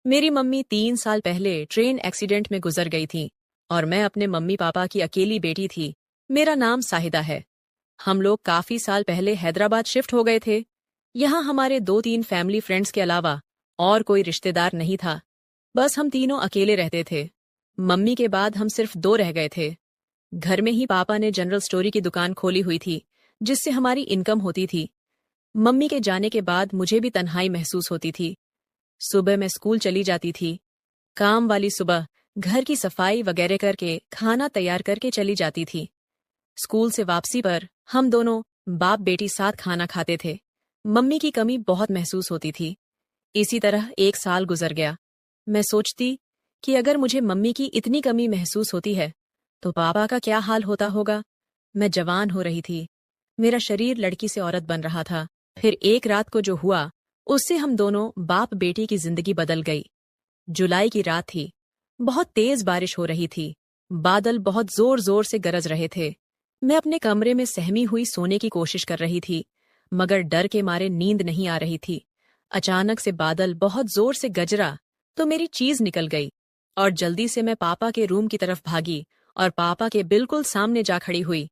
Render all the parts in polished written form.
मेरी मम्मी 3 साल पहले ट्रेन एक्सीडेंट में गुजर गई थी और मैं अपने मम्मी पापा की अकेली बेटी थी। मेरा नाम साहिदा है। हम लोग काफी साल पहले हैदराबाद शिफ्ट हो गए थे। यहाँ हमारे 2-3 फैमिली फ्रेंड्स के अलावा और कोई रिश्तेदार नहीं था। बस हम तीनों अकेले रहते थे। मम्मी के बाद हम सिर्फ 2 रह गए थे। घर में ही पापा ने जनरल स्टोरी की दुकान खोली हुई थी, जिससे हमारी इनकम होती थी। मम्मी के जाने के बाद मुझे भी तन्हाई महसूस होती थी। सुबह मैं स्कूल चली जाती थी। काम वाली सुबह घर की सफाई वगैरह करके खाना तैयार करके चली जाती थी। स्कूल से वापसी पर हम दोनों बाप बेटी साथ खाना खाते थे। मम्मी की कमी बहुत महसूस होती थी। इसी तरह 1 साल गुजर गया। मैं सोचती कि अगर मुझे मम्मी की इतनी कमी महसूस होती है तो पापा का क्या हाल होता होगा। मैं जवान हो रही थी। मेरा शरीर लड़की से औरत बन रहा था। फिर एक रात को जो हुआ, उससे हम दोनों बाप बेटी की जिंदगी बदल गई। जुलाई की रात थी। बहुत तेज बारिश हो रही थी। बादल बहुत जोर जोर से गरज रहे थे। मैं अपने कमरे में सहमी हुई सोने की कोशिश कर रही थी, मगर डर के मारे नींद नहीं आ रही थी। अचानक से बादल बहुत जोर से गरजा तो मेरी चीज निकल गई और जल्दी से मैं पापा के रूम की तरफ भागी और पापा के बिल्कुल सामने जा खड़ी हुई।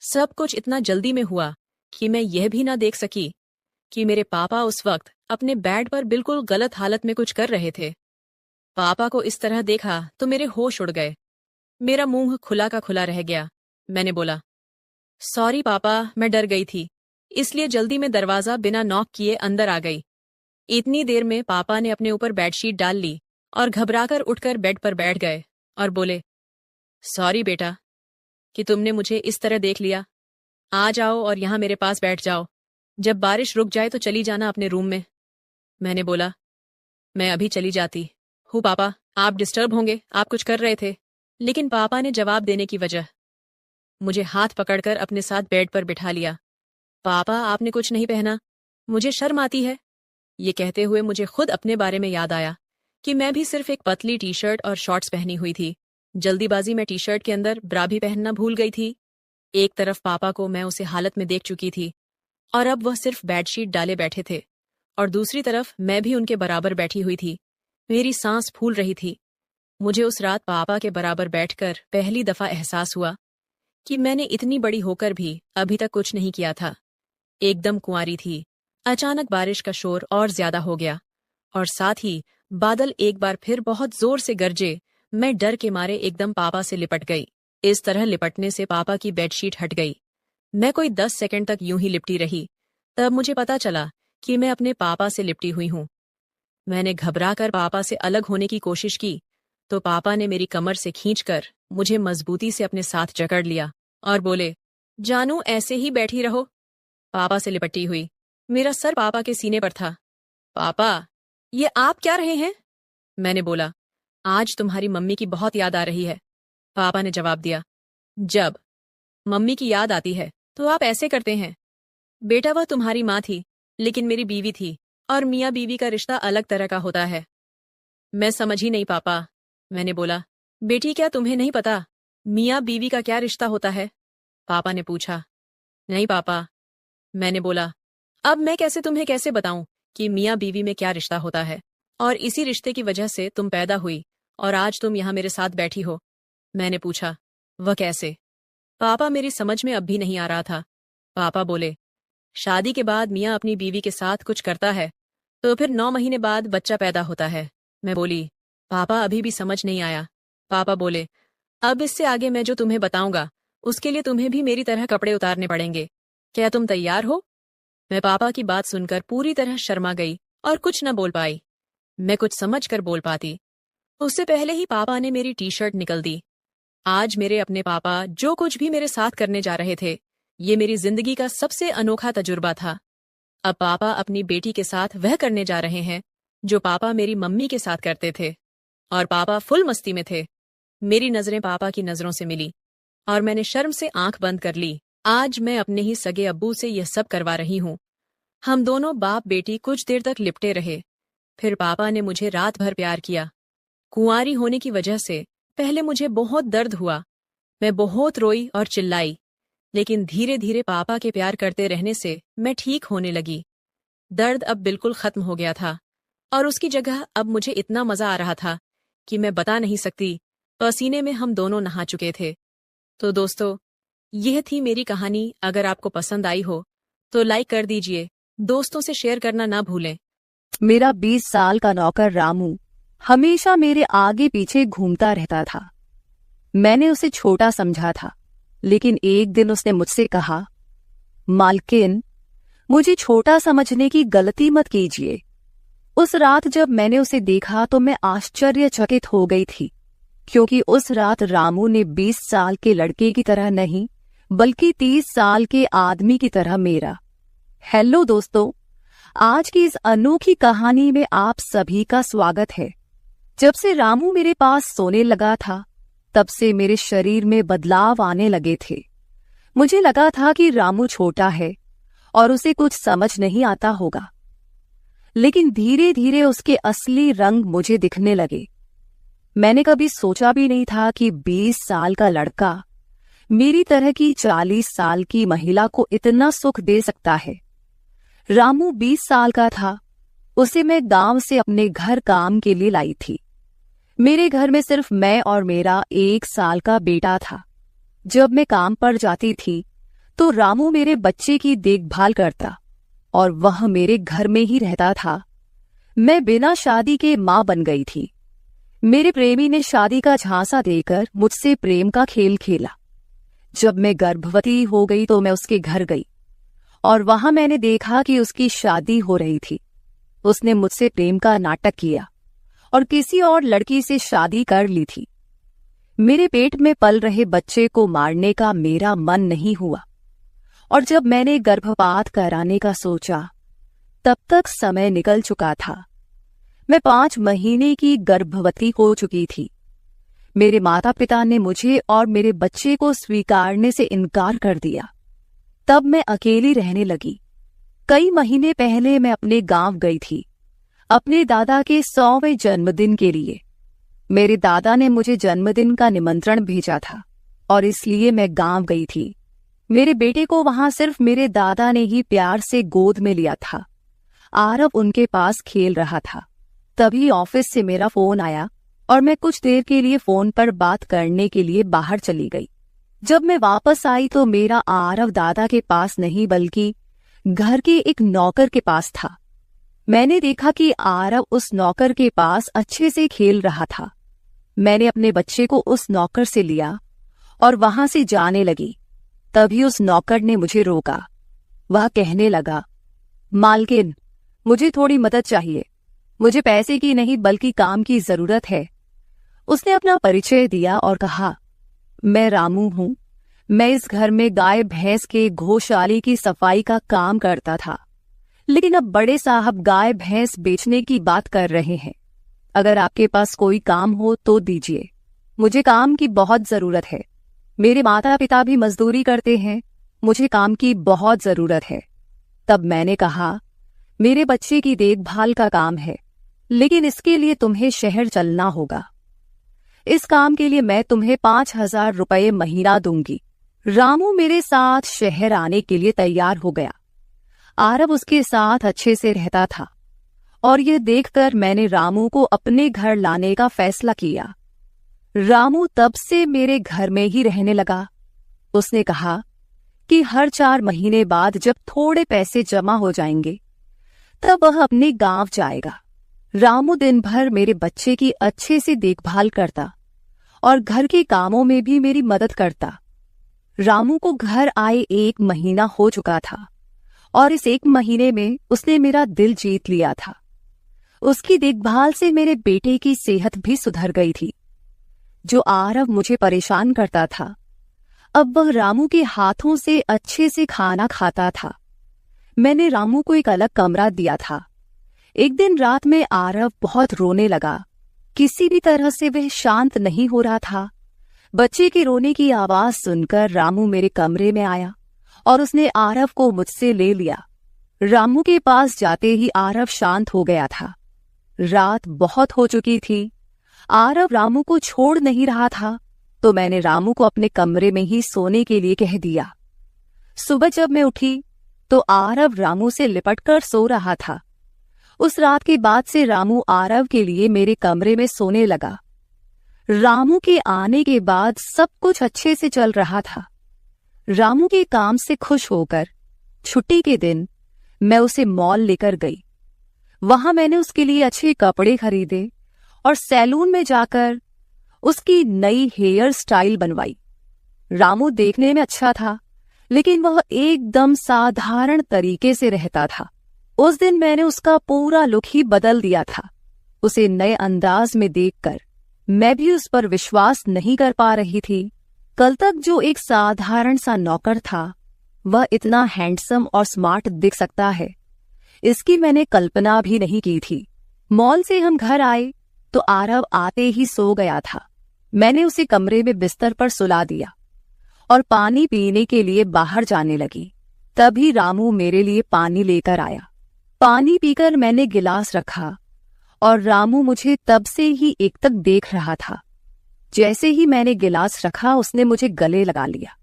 सब कुछ इतना जल्दी में हुआ कि मैं यह भी ना देख सकी कि मेरे पापा उस वक्त अपने बेड पर बिल्कुल गलत हालत में कुछ कर रहे थे। पापा को इस तरह देखा तो मेरे होश उड़ गए। मेरा मुंह खुला का खुला रह गया। मैंने बोला, सॉरी पापा, मैं डर गई थी, इसलिए जल्दी में दरवाजा बिना नॉक किए अंदर आ गई। इतनी देर में पापा ने अपने ऊपर बेडशीट डाल ली और घबराकर उठकर बेड पर बैठ गए और बोले, सॉरी बेटा कि तुमने मुझे इस तरह देख लिया। आ जाओ और यहाँ मेरे पास बैठ जाओ। जब बारिश रुक जाए तो चली जाना अपने रूम में। मैंने बोला, मैं अभी चली जाती हूँ पापा, आप डिस्टर्ब होंगे, आप कुछ कर रहे थे। लेकिन पापा ने जवाब देने की वजह मुझे हाथ पकड़कर अपने साथ बेड पर बिठा लिया। पापा, आपने कुछ नहीं पहना, मुझे शर्म आती है। ये कहते हुए मुझे खुद अपने बारे में याद आया कि मैं भी सिर्फ एक पतली टी शर्ट और शॉर्ट्स पहनी हुई थी। जल्दीबाजी में टी शर्ट के अंदर ब्रा भी पहनना भूल गई थी। एक तरफ पापा को मैं उसे हालत में देख चुकी थी और अब वह सिर्फ बेडशीट डाले बैठे थे, और दूसरी तरफ मैं भी उनके बराबर बैठी हुई थी। मेरी सांस फूल रही थी। मुझे उस रात पापा के बराबर बैठकर पहली दफा एहसास हुआ कि मैंने इतनी बड़ी होकर भी अभी तक कुछ नहीं किया था। एकदम कुंवारी थी। अचानक बारिश का शोर और ज्यादा हो गया और साथ ही बादल एक बार फिर बहुत जोर से गरजे। मैं डर के मारे एकदम पापा से लिपट गई। इस तरह लिपटने से पापा की बेडशीट हट गई। मैं कोई 10 सेकंड तक यूं ही लिपटी रही। तब मुझे पता चला कि मैं अपने पापा से लिपटी हुई हूं। मैंने घबराकर पापा से अलग होने की कोशिश की तो पापा ने मेरी कमर से खींचकर मुझे मजबूती से अपने साथ जकड़ लिया और बोले, जानू, ऐसे ही बैठी रहो। पापा से लिपटी हुई। मेरा सर पापा के सीने पर था। पापा, ये आप क्या रहे हैं? मैंने बोला, आज तुम्हारी मम्मी की बहुत याद आ रही है। पापा ने जवाब दिया, जब मम्मी की याद आती है तो आप ऐसे करते हैं। बेटा, वह तुम्हारी माँ थी, लेकिन मेरी बीवी थी, और मियाँ बीवी का रिश्ता अलग तरह का होता है। मैं समझ ही नहीं पापा। मैंने बोला, बेटी, क्या तुम्हें नहीं पता मियाँ बीवी का क्या रिश्ता होता है? पापा ने पूछा। नहीं पापा। मैंने बोला, अब मैं तुम्हें कैसे बताऊं कि मियाँ बीवी में क्या रिश्ता होता है, और इसी रिश्ते की वजह से तुम पैदा हुई और आज तुम यहाँ मेरे साथ बैठी हो। मैंने पूछा, वह कैसे? पापा, मेरी समझ में अब भी नहीं आ रहा था। पापा बोले, शादी के बाद मियाँ अपनी बीवी के साथ कुछ करता है तो फिर 9 महीने बाद बच्चा पैदा होता है। मैं बोली, पापा, अभी भी समझ नहीं आया। पापा बोले, अब इससे आगे मैं जो तुम्हें बताऊंगा उसके लिए तुम्हें भी मेरी तरह कपड़े उतारने पड़ेंगे। क्या तुम तैयार हो? मैं पापा की बात सुनकर पूरी तरह शर्मा गई और कुछ न बोल पाई। मैं कुछ समझ कर बोल पाती उससे पहले ही पापा ने मेरी टी शर्ट निकल दी। आज मेरे अपने पापा जो कुछ भी मेरे साथ करने जा रहे थे, ये मेरी जिंदगी का सबसे अनोखा तजुर्बा था। अब पापा अपनी बेटी के साथ वह करने जा रहे हैं जो पापा मेरी मम्मी के साथ करते थे, और पापा फुल मस्ती में थे। मेरी नजरें पापा की नजरों से मिली और मैंने शर्म से आंख बंद कर ली। आज मैं अपने ही सगे अब्बू से यह सब करवा रही हूँ। हम दोनों बाप बेटी कुछ देर तक लिपटे रहे। फिर पापा ने मुझे रात भर प्यार किया। कुंवारी होने की वजह से पहले मुझे बहुत दर्द हुआ। मैं बहुत रोई और चिल्लाई, लेकिन धीरे धीरे पापा के प्यार करते रहने से मैं ठीक होने लगी। दर्द अब बिल्कुल खत्म हो गया था और उसकी जगह अब मुझे इतना मजा आ रहा था कि मैं बता नहीं सकती। पसीने में हम दोनों नहा चुके थे। तो दोस्तों, यह थी मेरी कहानी। अगर आपको पसंद आई हो तो लाइक कर दीजिए, दोस्तों से शेयर करना ना भूलें। मेरा 20 साल का नौकर रामू हमेशा मेरे आगे पीछे घूमता रहता था। मैंने उसे छोटा समझा था, लेकिन एक दिन उसने मुझसे कहा, मालकिन, मुझे छोटा समझने की गलती मत कीजिए। उस रात जब मैंने उसे देखा तो मैं आश्चर्यचकित हो गई थी, क्योंकि उस रात रामू ने 20 साल के लड़के की तरह नहीं, बल्कि 30 साल के आदमी की तरह मेरा। हेलो दोस्तों, आज की इस अनोखी कहानी में आप सभी का स्वागत है। जब से रामू मेरे पास सोने लगा था, तब से मेरे शरीर में बदलाव आने लगे थे। मुझे लगा था कि रामू छोटा है और उसे कुछ समझ नहीं आता होगा, लेकिन धीरे धीरे उसके असली रंग मुझे दिखने लगे। मैंने कभी सोचा भी नहीं था कि 20 साल का लड़का मेरी तरह की 40 साल की महिला को इतना सुख दे सकता है। रामू 20 साल का था। उसे मैं गांव से अपने घर काम के लिए लाई थी। मेरे घर में सिर्फ मैं और मेरा 1 साल का बेटा था। जब मैं काम पर जाती थी तो रामू मेरे बच्चे की देखभाल करता और वह मेरे घर में ही रहता था। मैं बिना शादी के मां बन गई थी। मेरे प्रेमी ने शादी का झांसा देकर मुझसे प्रेम का खेल खेला। जब मैं गर्भवती हो गई तो मैं उसके घर गई और वहां मैंने देखा कि उसकी शादी हो रही थी। उसने मुझसे प्रेम का नाटक किया और किसी और लड़की से शादी कर ली थी। मेरे पेट में पल रहे बच्चे को मारने का मेरा मन नहीं हुआ, और जब मैंने गर्भपात कराने का सोचा, तब तक समय निकल चुका था। मैं 5 महीने की गर्भवती हो चुकी थी। मेरे माता पिता ने मुझे और मेरे बच्चे को स्वीकारने से इनकार कर दिया। तब मैं अकेली रहने लगी। कई महीने पहले मैं अपने गांव गई थी, अपने दादा के 100वें जन्मदिन के लिए। मेरे दादा ने मुझे जन्मदिन का निमंत्रण भेजा था और इसलिए मैं गांव गई थी। मेरे बेटे को वहां सिर्फ मेरे दादा ने ही प्यार से गोद में लिया था। आरव उनके पास खेल रहा था। तभी ऑफिस से मेरा फोन आया और मैं कुछ देर के लिए फोन पर बात करने के लिए बाहर चली गई। जब मैं वापस आई तो मेरा आरव दादा के पास नहीं, बल्कि घर के एक नौकर के पास था। मैंने देखा कि आरव उस नौकर के पास अच्छे से खेल रहा था। मैंने अपने बच्चे को उस नौकर से लिया और वहां से जाने लगी। तभी उस नौकर ने मुझे रोका। वह कहने लगा, मालकिन, मुझे थोड़ी मदद चाहिए। मुझे पैसे की नहीं बल्कि काम की जरूरत है। उसने अपना परिचय दिया और कहा, मैं रामू हूं। मैं इस घर में गाय भैंस के गौशाले की सफाई का काम करता था, लेकिन अब बड़े साहब गाय भैंस बेचने की बात कर रहे हैं। अगर आपके पास कोई काम हो तो दीजिए। मुझे काम की बहुत जरूरत है। मेरे माता पिता भी मजदूरी करते हैं। मुझे काम की बहुत जरूरत है। तब मैंने कहा, मेरे बच्चे की देखभाल का काम है, लेकिन इसके लिए तुम्हें शहर चलना होगा। इस काम के लिए मैं तुम्हें 5,000 रुपये महीना दूंगी। रामू मेरे साथ शहर आने के लिए तैयार हो गया। आरव उसके साथ अच्छे से रहता था और यह देखकर मैंने रामू को अपने घर लाने का फैसला किया। रामू तब से मेरे घर में ही रहने लगा। उसने कहा कि हर 4 महीने बाद जब थोड़े पैसे जमा हो जाएंगे, तब वह अपने गांव जाएगा। रामू दिन भर मेरे बच्चे की अच्छे से देखभाल करता और घर के कामों में भी मेरी मदद करता। रामू को घर आए 1 महीना हो चुका था और इस 1 महीने में उसने मेरा दिल जीत लिया था। उसकी देखभाल से मेरे बेटे की सेहत भी सुधर गई थी। जो आरव मुझे परेशान करता था, अब वह रामू के हाथों से अच्छे से खाना खाता था। मैंने रामू को एक अलग कमरा दिया था। एक दिन रात में आरव बहुत रोने लगा। किसी भी तरह से वह शांत नहीं हो रहा था। बच्चे के रोने की आवाज सुनकर रामू मेरे कमरे में आया और उसने आरव को मुझसे ले लिया। रामू के पास जाते ही आरव शांत हो गया था। रात बहुत हो चुकी थी। आरव रामू को छोड़ नहीं रहा था, तो मैंने रामू को अपने कमरे में ही सोने के लिए कह दिया। सुबह जब मैं उठी तो आरव रामू से लिपटकर सो रहा था। उस रात के बाद से रामू आरव के लिए मेरे कमरे में सोने लगा। रामू के आने के बाद सब कुछ अच्छे से चल रहा था। रामू के काम से खुश होकर छुट्टी के दिन मैं उसे मॉल लेकर गई। वहां मैंने उसके लिए अच्छे कपड़े खरीदे और सैलून में जाकर उसकी नई हेयर स्टाइल बनवाई। रामू देखने में अच्छा था, लेकिन वह एकदम साधारण तरीके से रहता था। उस दिन मैंने उसका पूरा लुक ही बदल दिया था। उसे नए अंदाज में देखकर मैं भी उस पर विश्वास नहीं कर पा रही थी। कल तक जो एक साधारण सा नौकर था, वह इतना हैंडसम और स्मार्ट दिख सकता है, इसकी मैंने कल्पना भी नहीं की थी। मॉल से हम घर आए तो आरव आते ही सो गया था। मैंने उसे कमरे में बिस्तर पर सुला दिया और पानी पीने के लिए बाहर जाने लगी। तभी रामू मेरे लिए पानी लेकर आया। पानी पीकर मैंने गिलास रखा और रामू मुझे तब से ही एकटक देख रहा था। जैसे ही मैंने गिलास रखा, उसने मुझे गले लगा लिया।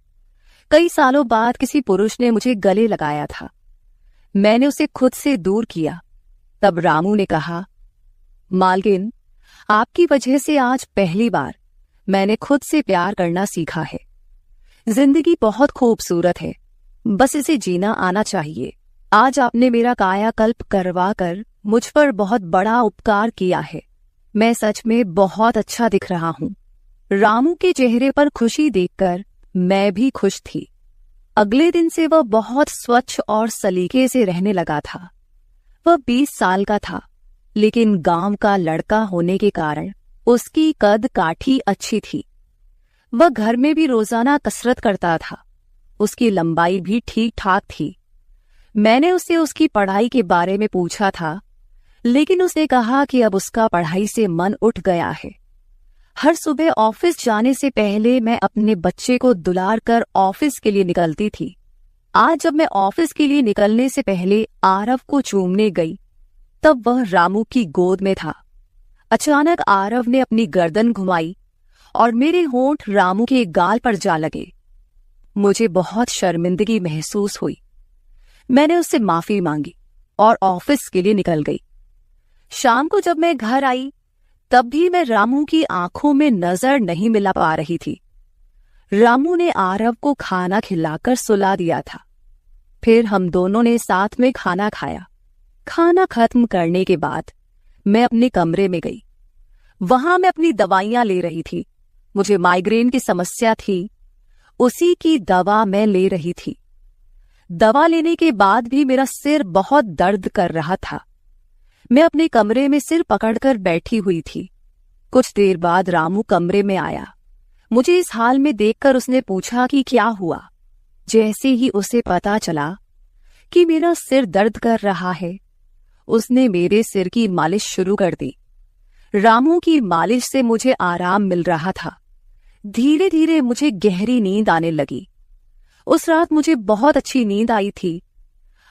कई सालों बाद किसी पुरुष ने मुझे गले लगाया था। मैंने उसे खुद से दूर किया। तब रामू ने कहा, मालकिन, आपकी वजह से आज पहली बार मैंने खुद से प्यार करना सीखा है। जिंदगी बहुत खूबसूरत है, बस इसे जीना आना चाहिए। आज आपने मेरा कायाकल्प करवा कर मुझ पर बहुत बड़ा उपकार किया है। मैं सच में बहुत अच्छा दिख रहा हूँ। रामू के चेहरे पर खुशी देखकर मैं भी खुश थी। अगले दिन से वह बहुत स्वच्छ और सलीके से रहने लगा था। वह 20 साल का था, लेकिन गांव का लड़का होने के कारण उसकी कद काठी अच्छी थी। वह घर में भी रोजाना कसरत करता था। उसकी लंबाई भी ठीक ठाक थी। मैंने उससे उसकी पढ़ाई के बारे में पूछा था, लेकिन उसने कहा कि अब उसका पढ़ाई से मन उठ गया है। हर सुबह ऑफिस जाने से पहले मैं अपने बच्चे को दुलार कर ऑफिस के लिए निकलती थी। आज जब मैं ऑफिस के लिए निकलने से पहले आरव को चूमने गई, तब वह रामू की गोद में था। अचानक आरव ने अपनी गर्दन घुमाई और मेरे होंठ रामू के गाल पर जा लगे। मुझे बहुत शर्मिंदगी महसूस हुई। मैंने उससे माफी मांगी और ऑफिस के लिए निकल गई। शाम को जब मैं घर आई, तब भी मैं रामू की आंखों में नजर नहीं मिला पा रही थी। रामू ने आरव को खाना खिलाकर सुला दिया था। फिर हम दोनों ने साथ में खाना खाया। खाना खत्म करने के बाद मैं अपने कमरे में गई। वहां मैं अपनी दवाइयां ले रही थी। मुझे माइग्रेन की समस्या थी, उसी की दवा मैं ले रही थी। दवा लेने के बाद भी मेरा सिर बहुत दर्द कर रहा था। मैं अपने कमरे में सिर पकड़कर बैठी हुई थी। कुछ देर बाद रामू कमरे में आया। मुझे इस हाल में देखकर उसने पूछा कि क्या हुआ। जैसे ही उसे पता चला कि मेरा सिर दर्द कर रहा है, उसने मेरे सिर की मालिश शुरू कर दी। रामू की मालिश से मुझे आराम मिल रहा था। धीरे धीरे मुझे गहरी नींद आने लगी। उस रात मुझे बहुत अच्छी नींद आई थी।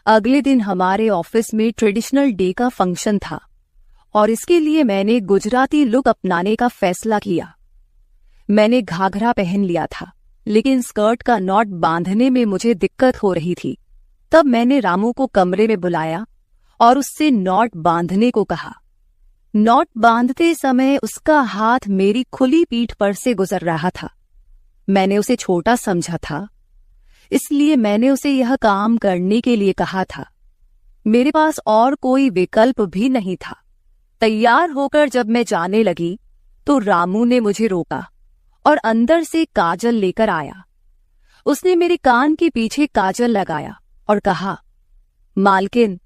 अगले दिन हमारे ऑफिस में ट्रेडिशनल डे का फंक्शन था और इसके लिए मैंने गुजराती लुक अपनाने का फैसला किया। मैंने घाघरा पहन लिया था, लेकिन स्कर्ट का नॉट बांधने में मुझे दिक्कत हो रही थी। तब मैंने रामू को कमरे में बुलाया और उससे नॉट बांधने को कहा। नॉट बांधते समय उसका हाथ मेरी खुली पीठ पर से गुजर रहा था। मैंने उसे छोटा समझा था, इसलिए मैंने उसे यह काम करने के लिए कहा था। मेरे पास और कोई विकल्प भी नहीं था। तैयार होकर जब मैं जाने लगी तो रामू ने मुझे रोका और अंदर से काजल लेकर आया। उसने मेरे कान के पीछे काजल लगाया और कहा, मालकिन,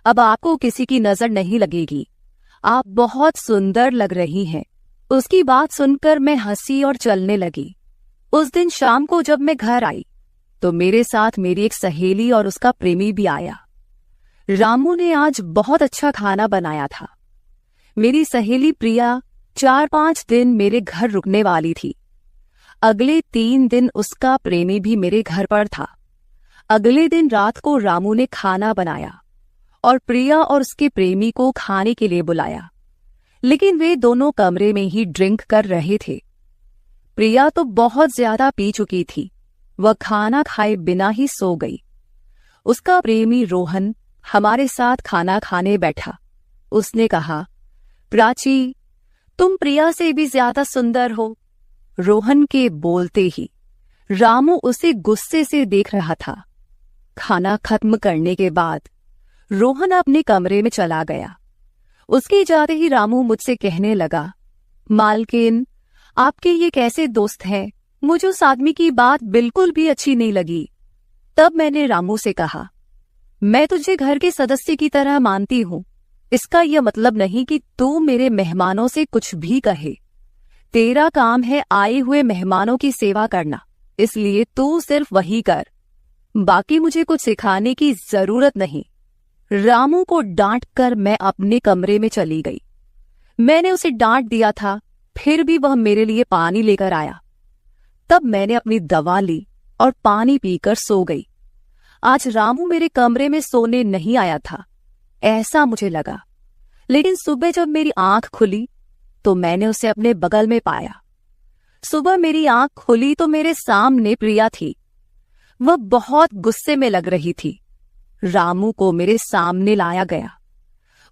अब आपको किसी की नजर नहीं लगेगी। आप बहुत सुंदर लग रही हैं। उसकी बात सुनकर मैं हंसी और चलने लगी। उस दिन शाम को जब मैं घर आई तो मेरे साथ मेरी एक सहेली और उसका प्रेमी भी आया। रामू ने आज बहुत अच्छा खाना बनाया था। मेरी सहेली प्रिया 4-5 दिन मेरे घर रुकने वाली थी। अगले 3 दिन उसका प्रेमी भी मेरे घर पर था। अगले दिन रात को रामू ने खाना बनाया और प्रिया और उसके प्रेमी को खाने के लिए बुलाया, लेकिन वे दोनों कमरे में ही ड्रिंक कर रहे थे। प्रिया तो बहुत ज्यादा पी चुकी थी। वह खाना खाए बिना ही सो गई। उसका प्रेमी रोहन हमारे साथ खाना खाने बैठा। उसने कहा, प्राची, तुम प्रिया से भी ज्यादा सुंदर हो। रोहन के बोलते ही रामू उसे गुस्से से देख रहा था। खाना खत्म करने के बाद रोहन अपने कमरे में चला गया। उसके जाते ही रामू मुझसे कहने लगा, मालकिन, आपके ये कैसे दोस्त हैं? मुझे उस आदमी की बात बिल्कुल भी अच्छी नहीं लगी। तब मैंने रामू से कहा, मैं तुझे घर के सदस्य की तरह मानती हूं। इसका यह मतलब नहीं कि तू मेरे मेहमानों से कुछ भी कहे। तेरा काम है आए हुए मेहमानों की सेवा करना, इसलिए तू सिर्फ वही कर। बाकी मुझे कुछ सिखाने की जरूरत नहीं। रामू को डांट कर मैं अपने कमरे में चली गई। मैंने उसे डांट दिया था, फिर भी वह मेरे लिए पानी लेकर आया। तब मैंने अपनी दवा ली और पानी पीकर सो गई। आज रामू मेरे कमरे में सोने नहीं आया था, ऐसा मुझे लगा। लेकिन सुबह जब मेरी आंख खुली तो मैंने उसे अपने बगल में पाया। सुबह मेरी आंख खुली तो मेरे सामने प्रिया थी। वह बहुत गुस्से में लग रही थी। रामू को मेरे सामने लाया गया।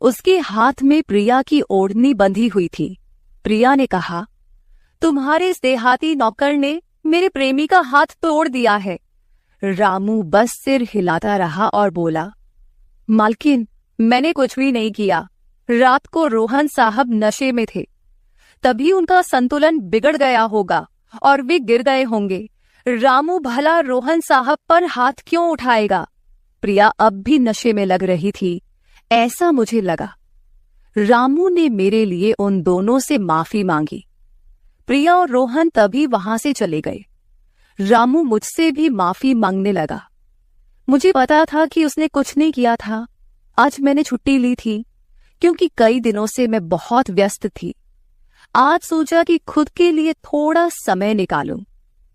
उसके हाथ में प्रिया की ओढ़नी बंधी हुई थी। प्रिया ने कहा, तुम्हारे इस देहाती नौकर ने मेरे प्रेमी का हाथ तोड़ दिया है। रामू बस सिर हिलाता रहा और बोला, मालकिन, मैंने कुछ भी नहीं किया। रात को रोहन साहब नशे में थे, तभी उनका संतुलन बिगड़ गया होगा और वे गिर गए होंगे। रामू भला रोहन साहब पर हाथ क्यों उठाएगा? प्रिया अब भी नशे में लग रही थी, ऐसा मुझे लगा। रामू ने मेरे लिए उन दोनों से माफी मांगी। प्रिया और रोहन तभी वहां से चले गए। रामू मुझसे भी माफी मांगने लगा। मुझे पता था कि उसने कुछ नहीं किया था। आज मैंने छुट्टी ली थी क्योंकि कई दिनों से मैं बहुत व्यस्त थी। आज सोचा कि खुद के लिए थोड़ा समय निकालूं।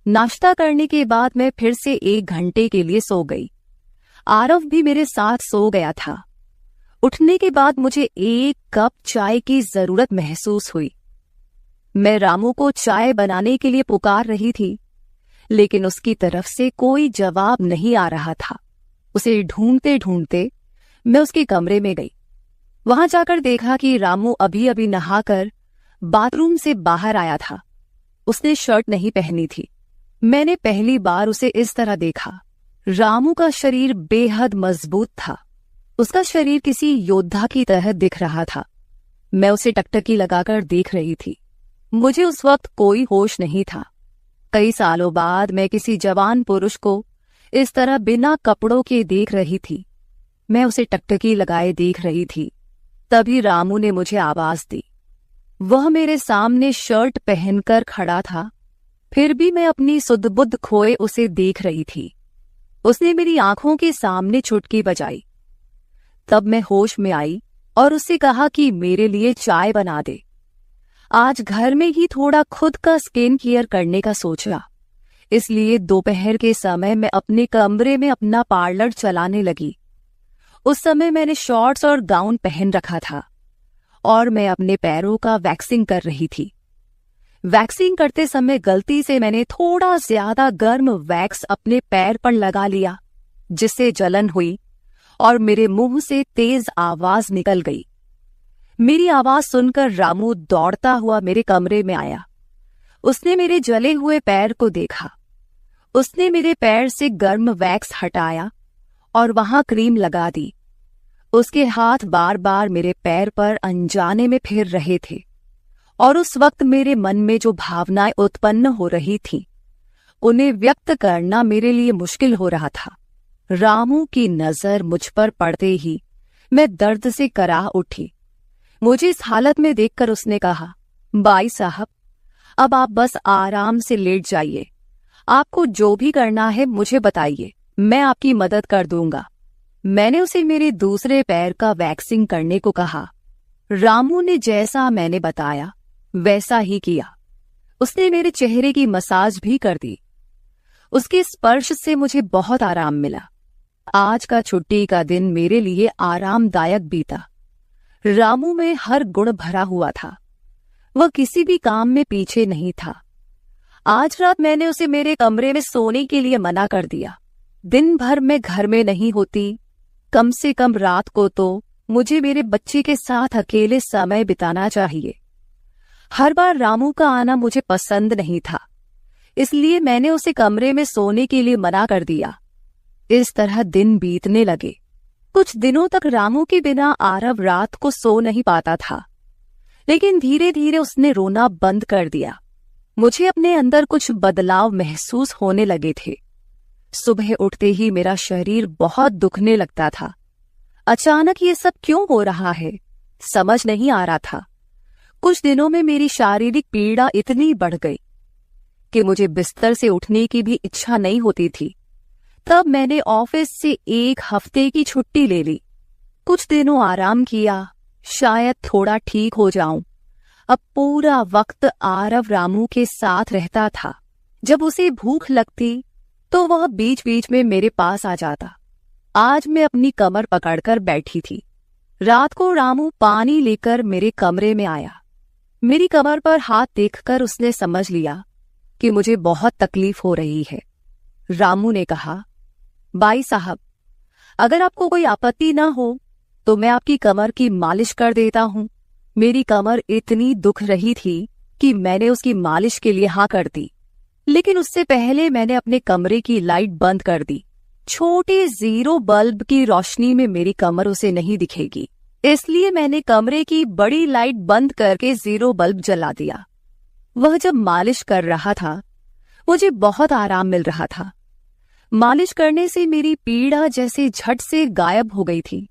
नाश्ता करने के बाद मैं फिर से 1 घंटे के लिए सो गई। आरव भी मेरे साथ सो गया था। उठने के बाद मुझे 1 कप चाय की जरूरत महसूस हुई। मैं रामू को चाय बनाने के लिए पुकार रही थी, लेकिन उसकी तरफ से कोई जवाब नहीं आ रहा था। उसे ढूंढते ढूंढते मैं उसके कमरे में गई। वहां जाकर देखा कि रामू अभी अभी नहाकर बाथरूम से बाहर आया था। उसने शर्ट नहीं पहनी थी। मैंने पहली बार उसे इस तरह देखा। रामू का शरीर बेहद मजबूत था। उसका शरीर किसी योद्धा की तरह दिख रहा था। मैं उसे टकटकी लगाकर देख रही थी। मुझे उस वक्त कोई होश नहीं था। कई सालों बाद मैं किसी जवान पुरुष को इस तरह बिना कपड़ों के देख रही थी। मैं उसे टकटकी लगाए देख रही थी। तभी रामू ने मुझे आवाज दी। वह मेरे सामने शर्ट पहनकर खड़ा था, फिर भी मैं अपनी सुध-बुध खोए उसे देख रही थी। उसने मेरी आंखों के सामने चुटकी बजाई। तब मैं होश में आई और उससे कहा कि मेरे लिए चाय बना दे। आज घर में ही थोड़ा खुद का स्किन केयर करने का सोचा, इसलिए दोपहर के समय मैं अपने कमरे में अपना पार्लर चलाने लगी। उस समय मैंने शॉर्ट्स और गाउन पहन रखा था और मैं अपने पैरों का वैक्सिंग कर रही थी। वैक्सिंग करते समय गलती से मैंने थोड़ा ज्यादा गर्म वैक्स अपने पैर पर लगा लिया, जिससे जलन हुई और मेरे मुंह से तेज आवाज निकल गई। मेरी आवाज सुनकर रामू दौड़ता हुआ मेरे कमरे में आया। उसने मेरे जले हुए पैर को देखा। उसने मेरे पैर से गर्म वैक्स हटाया और वहां क्रीम लगा दी। उसके हाथ बार बार मेरे पैर पर अनजाने में फिर रहे थे और उस वक्त मेरे मन में जो भावनाएं उत्पन्न हो रही थीं, उन्हें व्यक्त करना मेरे लिए मुश्किल हो रहा था। रामू की नजर मुझ पर पड़ते ही मैं दर्द से कराह उठी। मुझे इस हालत में देखकर उसने कहा, बाई साहब, अब आप बस आराम से लेट जाइए। आपको जो भी करना है मुझे बताइए, मैं आपकी मदद कर दूंगा। मैंने उसे मेरे दूसरे पैर का वैक्सिंग करने को कहा। रामू ने जैसा मैंने बताया वैसा ही किया। उसने मेरे चेहरे की मसाज भी कर दी। उसके स्पर्श से मुझे बहुत आराम मिला। आज का छुट्टी का दिन मेरे लिए आरामदायक बीता। रामू में हर गुण भरा हुआ था। वह किसी भी काम में पीछे नहीं था। आज रात मैंने उसे मेरे कमरे में सोने के लिए मना कर दिया। दिन भर मैं घर में नहीं होती, कम से कम रात को तो मुझे मेरे बच्चे के साथ अकेले समय बिताना चाहिए। हर बार रामू का आना मुझे पसंद नहीं था, इसलिए मैंने उसे कमरे में सोने के लिए मना कर दिया। इस तरह दिन बीतने लगे। कुछ दिनों तक रामू के बिना आरव रात को सो नहीं पाता था, लेकिन धीरे धीरे उसने रोना बंद कर दिया। मुझे अपने अंदर कुछ बदलाव महसूस होने लगे थे। सुबह उठते ही मेरा शरीर बहुत दुखने लगता था। अचानक ये सब क्यों हो रहा है, समझ नहीं आ रहा था। कुछ दिनों में मेरी शारीरिक पीड़ा इतनी बढ़ गई कि मुझे बिस्तर से उठने की भी इच्छा नहीं होती थी। तब मैंने ऑफिस से 1 हफ्ते की छुट्टी ले ली। कुछ दिनों आराम किया, शायद थोड़ा ठीक हो जाऊं। अब पूरा वक्त आरव रामू के साथ रहता था। जब उसे भूख लगती तो वह बीच बीच में मेरे पास आ जाता। आज मैं अपनी कमर पकड़कर बैठी थी। रात को रामू पानी लेकर मेरे कमरे में आया। मेरी कमर पर हाथ देखकर उसने समझ लिया कि मुझे बहुत तकलीफ हो रही है। रामू ने कहा, बाई साहब, अगर आपको कोई आपत्ति ना हो तो मैं आपकी कमर की मालिश कर देता हूं। मेरी कमर इतनी दुख रही थी कि मैंने उसकी मालिश के लिए हाँ कर दी, लेकिन उससे पहले मैंने अपने कमरे की लाइट बंद कर दी। छोटे 0 बल्ब की रोशनी में मेरी कमर उसे नहीं दिखेगी, इसलिए मैंने कमरे की बड़ी लाइट बंद करके 0 बल्ब जला दिया। वह जब मालिश कर रहा था, मुझे बहुत आराम मिल रहा था। मालिश करने से मेरी पीड़ा जैसे झट से गायब हो गई थी।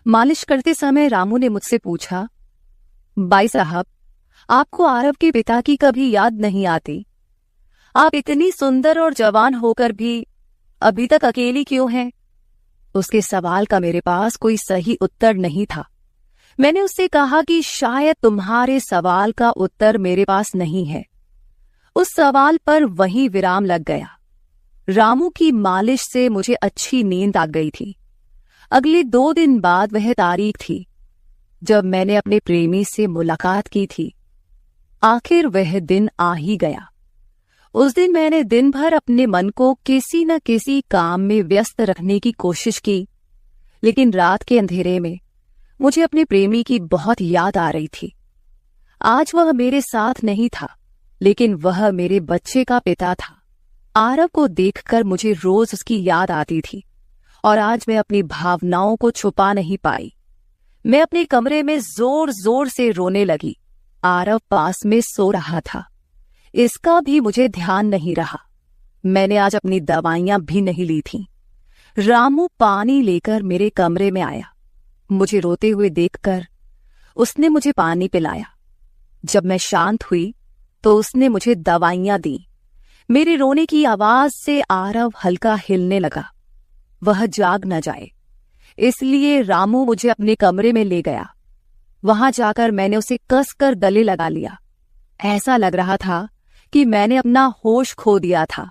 मालिश करते समय रामू ने मुझसे पूछा, बाई साहब, आपको आरव के पिता की कभी याद नहीं आती? आप इतनी सुंदर और जवान होकर भी अभी तक अकेली क्यों हैं? उसके सवाल का मेरे पास कोई सही उत्तर नहीं था। मैंने उससे कहा कि शायद तुम्हारे सवाल का उत्तर मेरे पास नहीं है। उस सवाल पर वहीं विराम लग गया। रामू की मालिश से मुझे अच्छी नींद आ गई थी। अगले 2 दिन बाद वह तारीख थी जब मैंने अपने प्रेमी से मुलाकात की थी। आखिर वह दिन आ ही गया। उस दिन मैंने दिन भर अपने मन को किसी न किसी काम में व्यस्त रखने की कोशिश की, लेकिन रात के अंधेरे में मुझे अपने प्रेमी की बहुत याद आ रही थी। आज वह मेरे साथ नहीं था, लेकिन वह मेरे बच्चे का पिता था। आरव को देखकर मुझे रोज उसकी याद आती थी और आज मैं अपनी भावनाओं को छुपा नहीं पाई। मैं अपने कमरे में जोर जोर से रोने लगी। आरव पास में सो रहा था, इसका भी मुझे ध्यान नहीं रहा। मैंने आज अपनी दवाइयां भी नहीं ली थीं। रामू पानी लेकर मेरे कमरे में आया। मुझे रोते हुए देखकर उसने मुझे पानी पिलाया। जब मैं शांत हुई तो उसने मुझे दवाइयां दी। मेरे रोने की आवाज से आरव हल्का हिलने लगा। वह जाग न जाए, इसलिए रामू मुझे अपने कमरे में ले गया। वहां जाकर मैंने उसे कसकर गले लगा लिया। ऐसा लग रहा था कि मैंने अपना होश खो दिया था।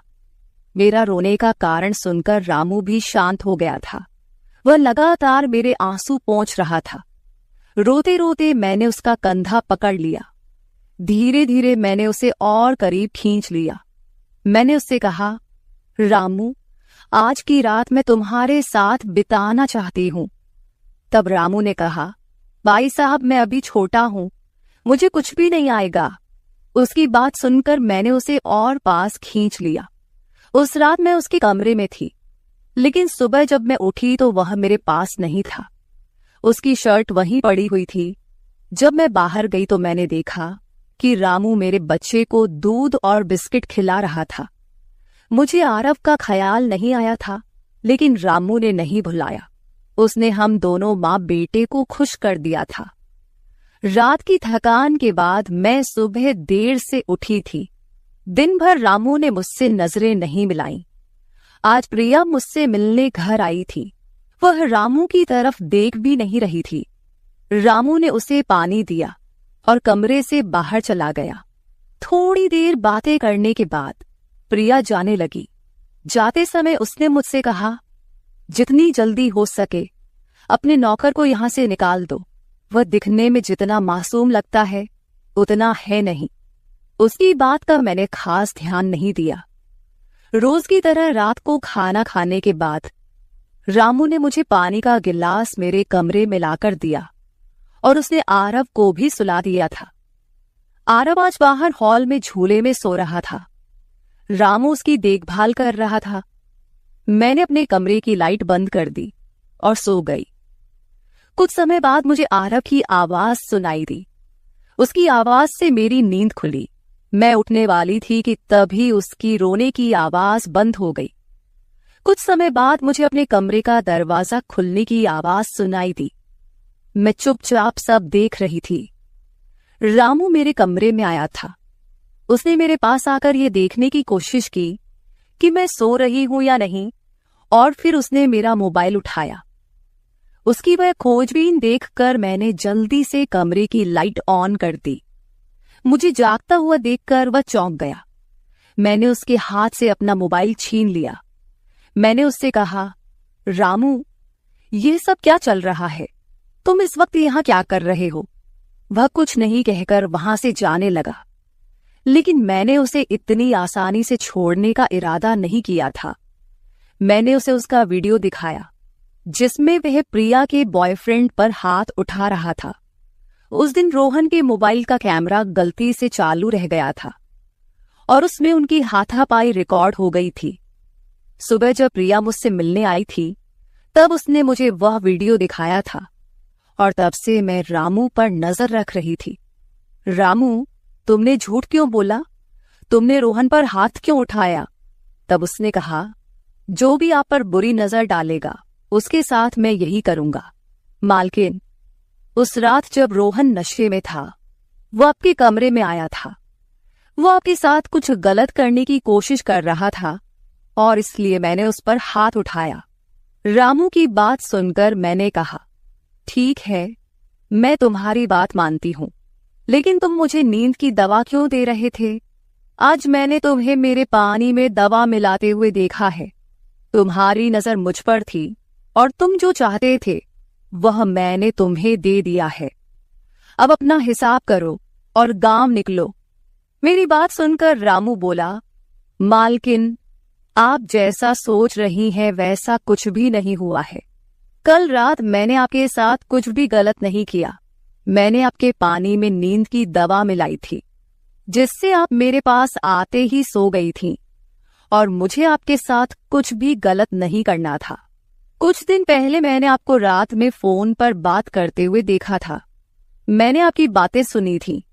मेरा रोने का कारण सुनकर रामू भी शांत हो गया था। वह लगातार मेरे आंसू पोंछ रहा था। रोते रोते मैंने उसका कंधा पकड़ लिया। धीरे धीरे मैंने उसे और करीब खींच लिया। मैंने उससे कहा, रामू, आज की रात मैं तुम्हारे साथ बिताना चाहती हूं। तब रामू ने कहा, भाई साहब, मैं अभी छोटा हूं, मुझे कुछ भी नहीं आएगा। उसकी बात सुनकर मैंने उसे और पास खींच लिया। उस रात मैं उसके कमरे में थी, लेकिन सुबह जब मैं उठी तो वह मेरे पास नहीं था। उसकी शर्ट वहीं पड़ी हुई थी। जब मैं बाहर गई तो मैंने देखा कि रामू मेरे बच्चे को दूध और बिस्किट खिला रहा था। मुझे आरव का ख्याल नहीं आया था, लेकिन रामू ने नहीं भुलाया। उसने हम दोनों माँ बेटे को खुश कर दिया था। रात की थकान के बाद मैं सुबह देर से उठी थी। दिन भर रामू ने मुझसे नजरें नहीं मिलाई। आज प्रिया मुझसे मिलने घर आई थी। वह रामू की तरफ देख भी नहीं रही थी। रामू ने उसे पानी दिया और कमरे से बाहर चला गया। थोड़ी देर बातें करने के बाद प्रिया जाने लगी। जाते समय उसने मुझसे कहा, जितनी जल्दी हो सके अपने नौकर को यहां से निकाल दो। वह दिखने में जितना मासूम लगता है उतना है नहीं। उसकी बात का मैंने खास ध्यान नहीं दिया। रोज की तरह रात को खाना खाने के बाद रामू ने मुझे पानी का गिलास मेरे कमरे में लाकर दिया और उसने आरव को भी सुला दिया था। आरव आज बाहर हॉल में झूले में सो रहा था। रामू उसकी देखभाल कर रहा था। मैंने अपने कमरे की लाइट बंद कर दी और सो गई। कुछ समय बाद मुझे आरव की आवाज सुनाई दी। उसकी आवाज से मेरी नींद खुली। मैं उठने वाली थी कि तभी उसकी रोने की आवाज बंद हो गई। कुछ समय बाद मुझे अपने कमरे का दरवाजा खुलने की आवाज सुनाई दी। मैं चुपचाप सब देख रही थी। रामू मेरे कमरे में आया था। उसने मेरे पास आकर यह देखने की कोशिश की कि मैं सो रही हूं या नहीं, और फिर उसने मेरा मोबाइल उठाया। उसकी वह खोजबीन देखकर मैंने जल्दी से कमरे की लाइट ऑन कर दी। मुझे जागता हुआ देखकर वह चौंक गया। मैंने उसके हाथ से अपना मोबाइल छीन लिया। मैंने उससे कहा, रामू, यह सब क्या चल रहा है? तुम इस वक्त यहां क्या कर रहे हो? वह कुछ नहीं कहकर वहां से जाने लगा, लेकिन मैंने उसे इतनी आसानी से छोड़ने का इरादा नहीं किया था। मैंने उसे उसका वीडियो दिखाया जिसमें वह प्रिया के बॉयफ्रेंड पर हाथ उठा रहा था। उस दिन रोहन के मोबाइल का कैमरा गलती से चालू रह गया था और उसमें उनकी हाथापाई रिकॉर्ड हो गई थी। सुबह जब प्रिया मुझसे मिलने आई थी तब उसने मुझे वह वीडियो दिखाया था और तब से मैं रामू पर नजर रख रही थी। रामू, तुमने झूठ क्यों बोला? तुमने रोहन पर हाथ क्यों उठाया? तब उसने कहा, जो भी आप पर बुरी नजर डालेगा उसके साथ मैं यही करूंगा। मालकिन, उस रात जब रोहन नशे में था वो आपके कमरे में आया था। वो आपके साथ कुछ गलत करने की कोशिश कर रहा था और इसलिए मैंने उस पर हाथ उठाया। रामू की बात सुनकर मैंने कहा, ठीक है, मैं तुम्हारी बात मानती हूं, लेकिन तुम मुझे नींद की दवा क्यों दे रहे थे? आज मैंने तुम्हें मेरे पानी में दवा मिलाते हुए देखा है। तुम्हारी नजर मुझ पर थी और तुम जो चाहते थे वह मैंने तुम्हें दे दिया है। अब अपना हिसाब करो और गांव निकलो। मेरी बात सुनकर रामू बोला, मालकिन, आप जैसा सोच रही हैं वैसा कुछ भी नहीं हुआ है। कल रात मैंने आपके साथ कुछ भी गलत नहीं किया। मैंने आपके पानी में नींद की दवा मिलाई थी जिससे आप मेरे पास आते ही सो गई थीं और मुझे आपके साथ कुछ भी गलत नहीं करना था। कुछ दिन पहले मैंने आपको रात में फोन पर बात करते हुए देखा था। मैंने आपकी बातें सुनी थी।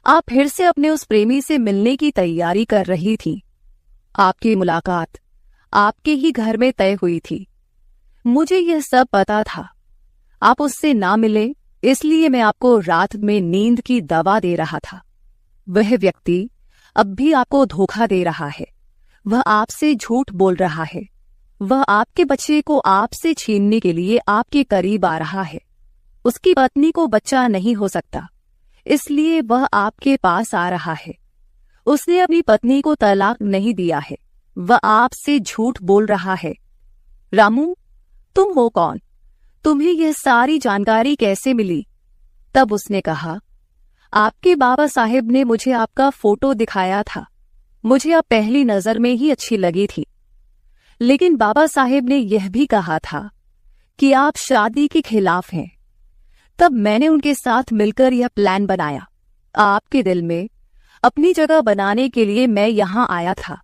आप फिर से अपने उस प्रेमी से मिलने की तैयारी कर रही थी। आपकी मुलाकात आपके ही घर में तय हुई थी। मुझे यह सब पता था। आप उससे ना मिले, इसलिए मैं आपको रात में नींद की दवा दे रहा था। वह व्यक्ति अब भी आपको धोखा दे रहा है। वह आपसे झूठ बोल रहा है। वह आपके बच्चे को आपसे छीनने के लिए आपके करीब आ रहा है। उसकी पत्नी को बच्चा नहीं हो सकता, इसलिए वह आपके पास आ रहा है। उसने अपनी पत्नी को तलाक नहीं दिया है। वह आपसे झूठ बोल रहा है। रामू, तुम हो कौन? तुम्हें यह सारी जानकारी कैसे मिली? तब उसने कहा, आपके बाबा साहेब ने मुझे आपका फोटो दिखाया था। मुझे आप पहली नजर में ही अच्छी लगी थी, लेकिन बाबा साहेब ने यह भी कहा था कि आप शादी के खिलाफ हैं। तब मैंने उनके साथ मिलकर यह प्लान बनाया। आपके दिल में अपनी जगह बनाने के लिए मैं यहां आया था,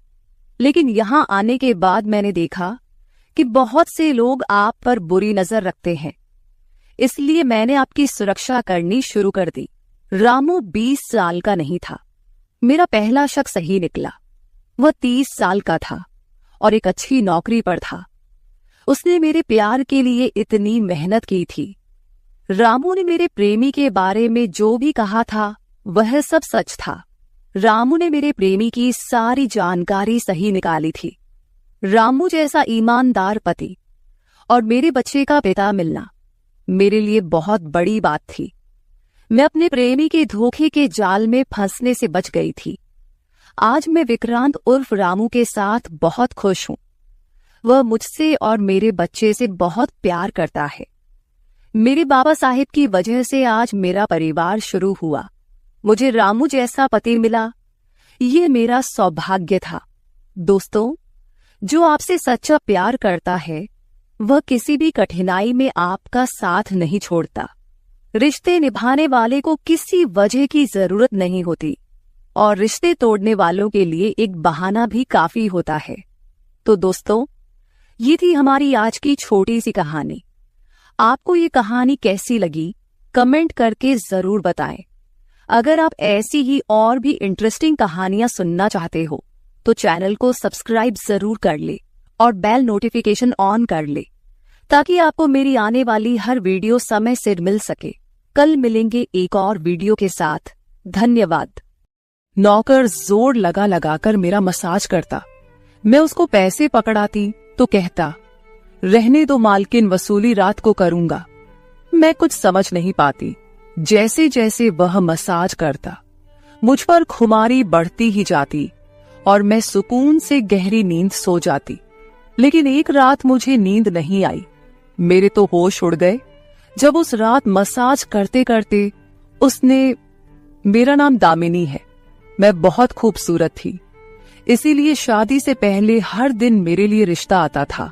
लेकिन यहां आने के बाद मैंने देखा कि बहुत से लोग आप पर बुरी नजर रखते हैं, इसलिए मैंने आपकी सुरक्षा करनी शुरू कर दी। रामू 20 साल का नहीं था। मेरा पहला शक सही निकला। वह 30 साल का था और एक अच्छी नौकरी पर था। उसने मेरे प्यार के लिए इतनी मेहनत की थी। रामू ने मेरे प्रेमी के बारे में जो भी कहा था वह सब सच था। रामू ने मेरे प्रेमी की सारी जानकारी सही निकाली थी। रामू जैसा ईमानदार पति और मेरे बच्चे का पिता मिलना मेरे लिए बहुत बड़ी बात थी। मैं अपने प्रेमी के धोखे के जाल में फंसने से बच गई थी। आज मैं विक्रांत उर्फ रामू के साथ बहुत खुश हूं। वह मुझसे और मेरे बच्चे से बहुत प्यार करता है। मेरे बाबा साहिब की वजह से आज मेरा परिवार शुरू हुआ। मुझे रामू जैसा पति मिला, ये मेरा सौभाग्य था। दोस्तों, जो आपसे सच्चा प्यार करता है वह किसी भी कठिनाई में आपका साथ नहीं छोड़ता। रिश्ते निभाने वाले को किसी वजह की जरूरत नहीं होती और रिश्ते तोड़ने वालों के लिए एक बहाना भी काफी होता है। तो दोस्तों, ये थी हमारी आज की छोटी सी कहानी। आपको ये कहानी कैसी लगी कमेंट करके जरूर बताएं। अगर आप ऐसी ही और भी इंटरेस्टिंग कहानियां सुनना चाहते हो तो चैनल को सब्सक्राइब जरूर कर ले और बेल नोटिफिकेशन ऑन कर ले ताकि आपको मेरी आने वाली हर वीडियो समय से मिल सके। कल मिलेंगे एक और वीडियो के साथ। धन्यवाद। नौकर जोर लगा लगाकर मेरा मसाज करता। मैं उसको पैसे पकड़ाती तो कहता, रहने दो मालकिन, वसूली रात को करूंगा। मैं कुछ समझ नहीं पाती। जैसे जैसे वह मसाज करता मुझ पर खुमारी बढ़ती ही जाती और मैं सुकून से गहरी नींद सो जाती। लेकिन एक रात मुझे नींद नहीं आई। मेरे तो होश उड़ गए जब उस रात मसाज करते करते उसने, मेरा नाम दामिनी है, मैं बहुत खूबसूरत थी, इसीलिए शादी से पहले हर दिन मेरे लिए रिश्ता आता था।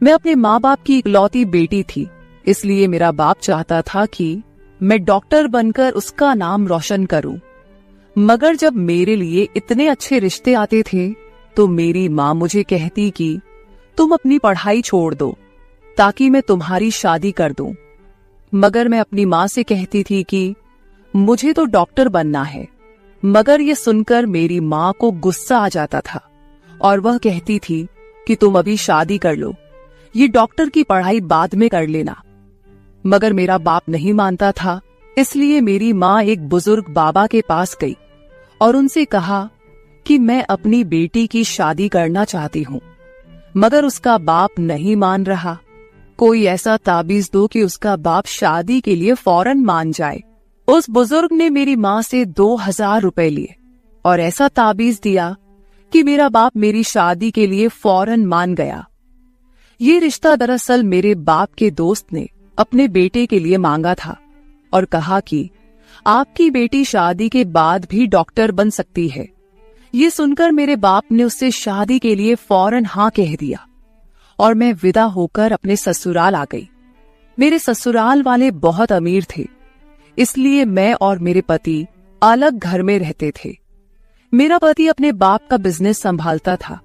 मैं अपने माँ बाप की इकलौती बेटी थी, इसलिए मेरा बाप चाहता था कि मैं डॉक्टर बनकर उसका नाम रोशन करूं। मगर जब मेरे लिए इतने अच्छे रिश्ते आते थे तो मेरी माँ मुझे कहती कि तुम अपनी पढ़ाई छोड़ दो ताकि मैं तुम्हारी शादी कर दूं। मगर मैं अपनी माँ से कहती थी कि मुझे तो डॉक्टर बनना है। मगर ये सुनकर मेरी माँ को गुस्सा आ जाता था और वह कहती थी कि तुम अभी शादी कर लो, ये डॉक्टर की पढ़ाई बाद में कर लेना। मगर मेरा बाप नहीं मानता था, इसलिए मेरी माँ एक बुजुर्ग बाबा के पास गई और उनसे कहा कि मैं अपनी बेटी की शादी करना चाहती हूँ। मगर उसका बाप नहीं मान रहा। कोई ऐसा ताबीज दो कि उसका बाप शादी के लिए फौरन मान जाए। उस बुजुर्ग ने मेरी माँ से 2000 रुपए लिए और ऐसा ताबीज दिया कि मेरा बाप मेरी शादी के लिए फौरन मान गया। ये रिश्ता दरअसल मेरे बाप के दोस्त ने अपने बेटे के लिए मांगा था और कहा कि आपकी बेटी शादी के बाद भी डॉक्टर बन सकती है। ये सुनकर मेरे बाप ने उससे शादी के लिए फौरन हाँ कह दिया और मैं विदा होकर अपने ससुराल आ गई। मेरे ससुराल वाले बहुत अमीर थे, इसलिए मैं और मेरे पति अलग घर में रहते थे। मेरा पति अपने बाप का बिजनेस संभालता था,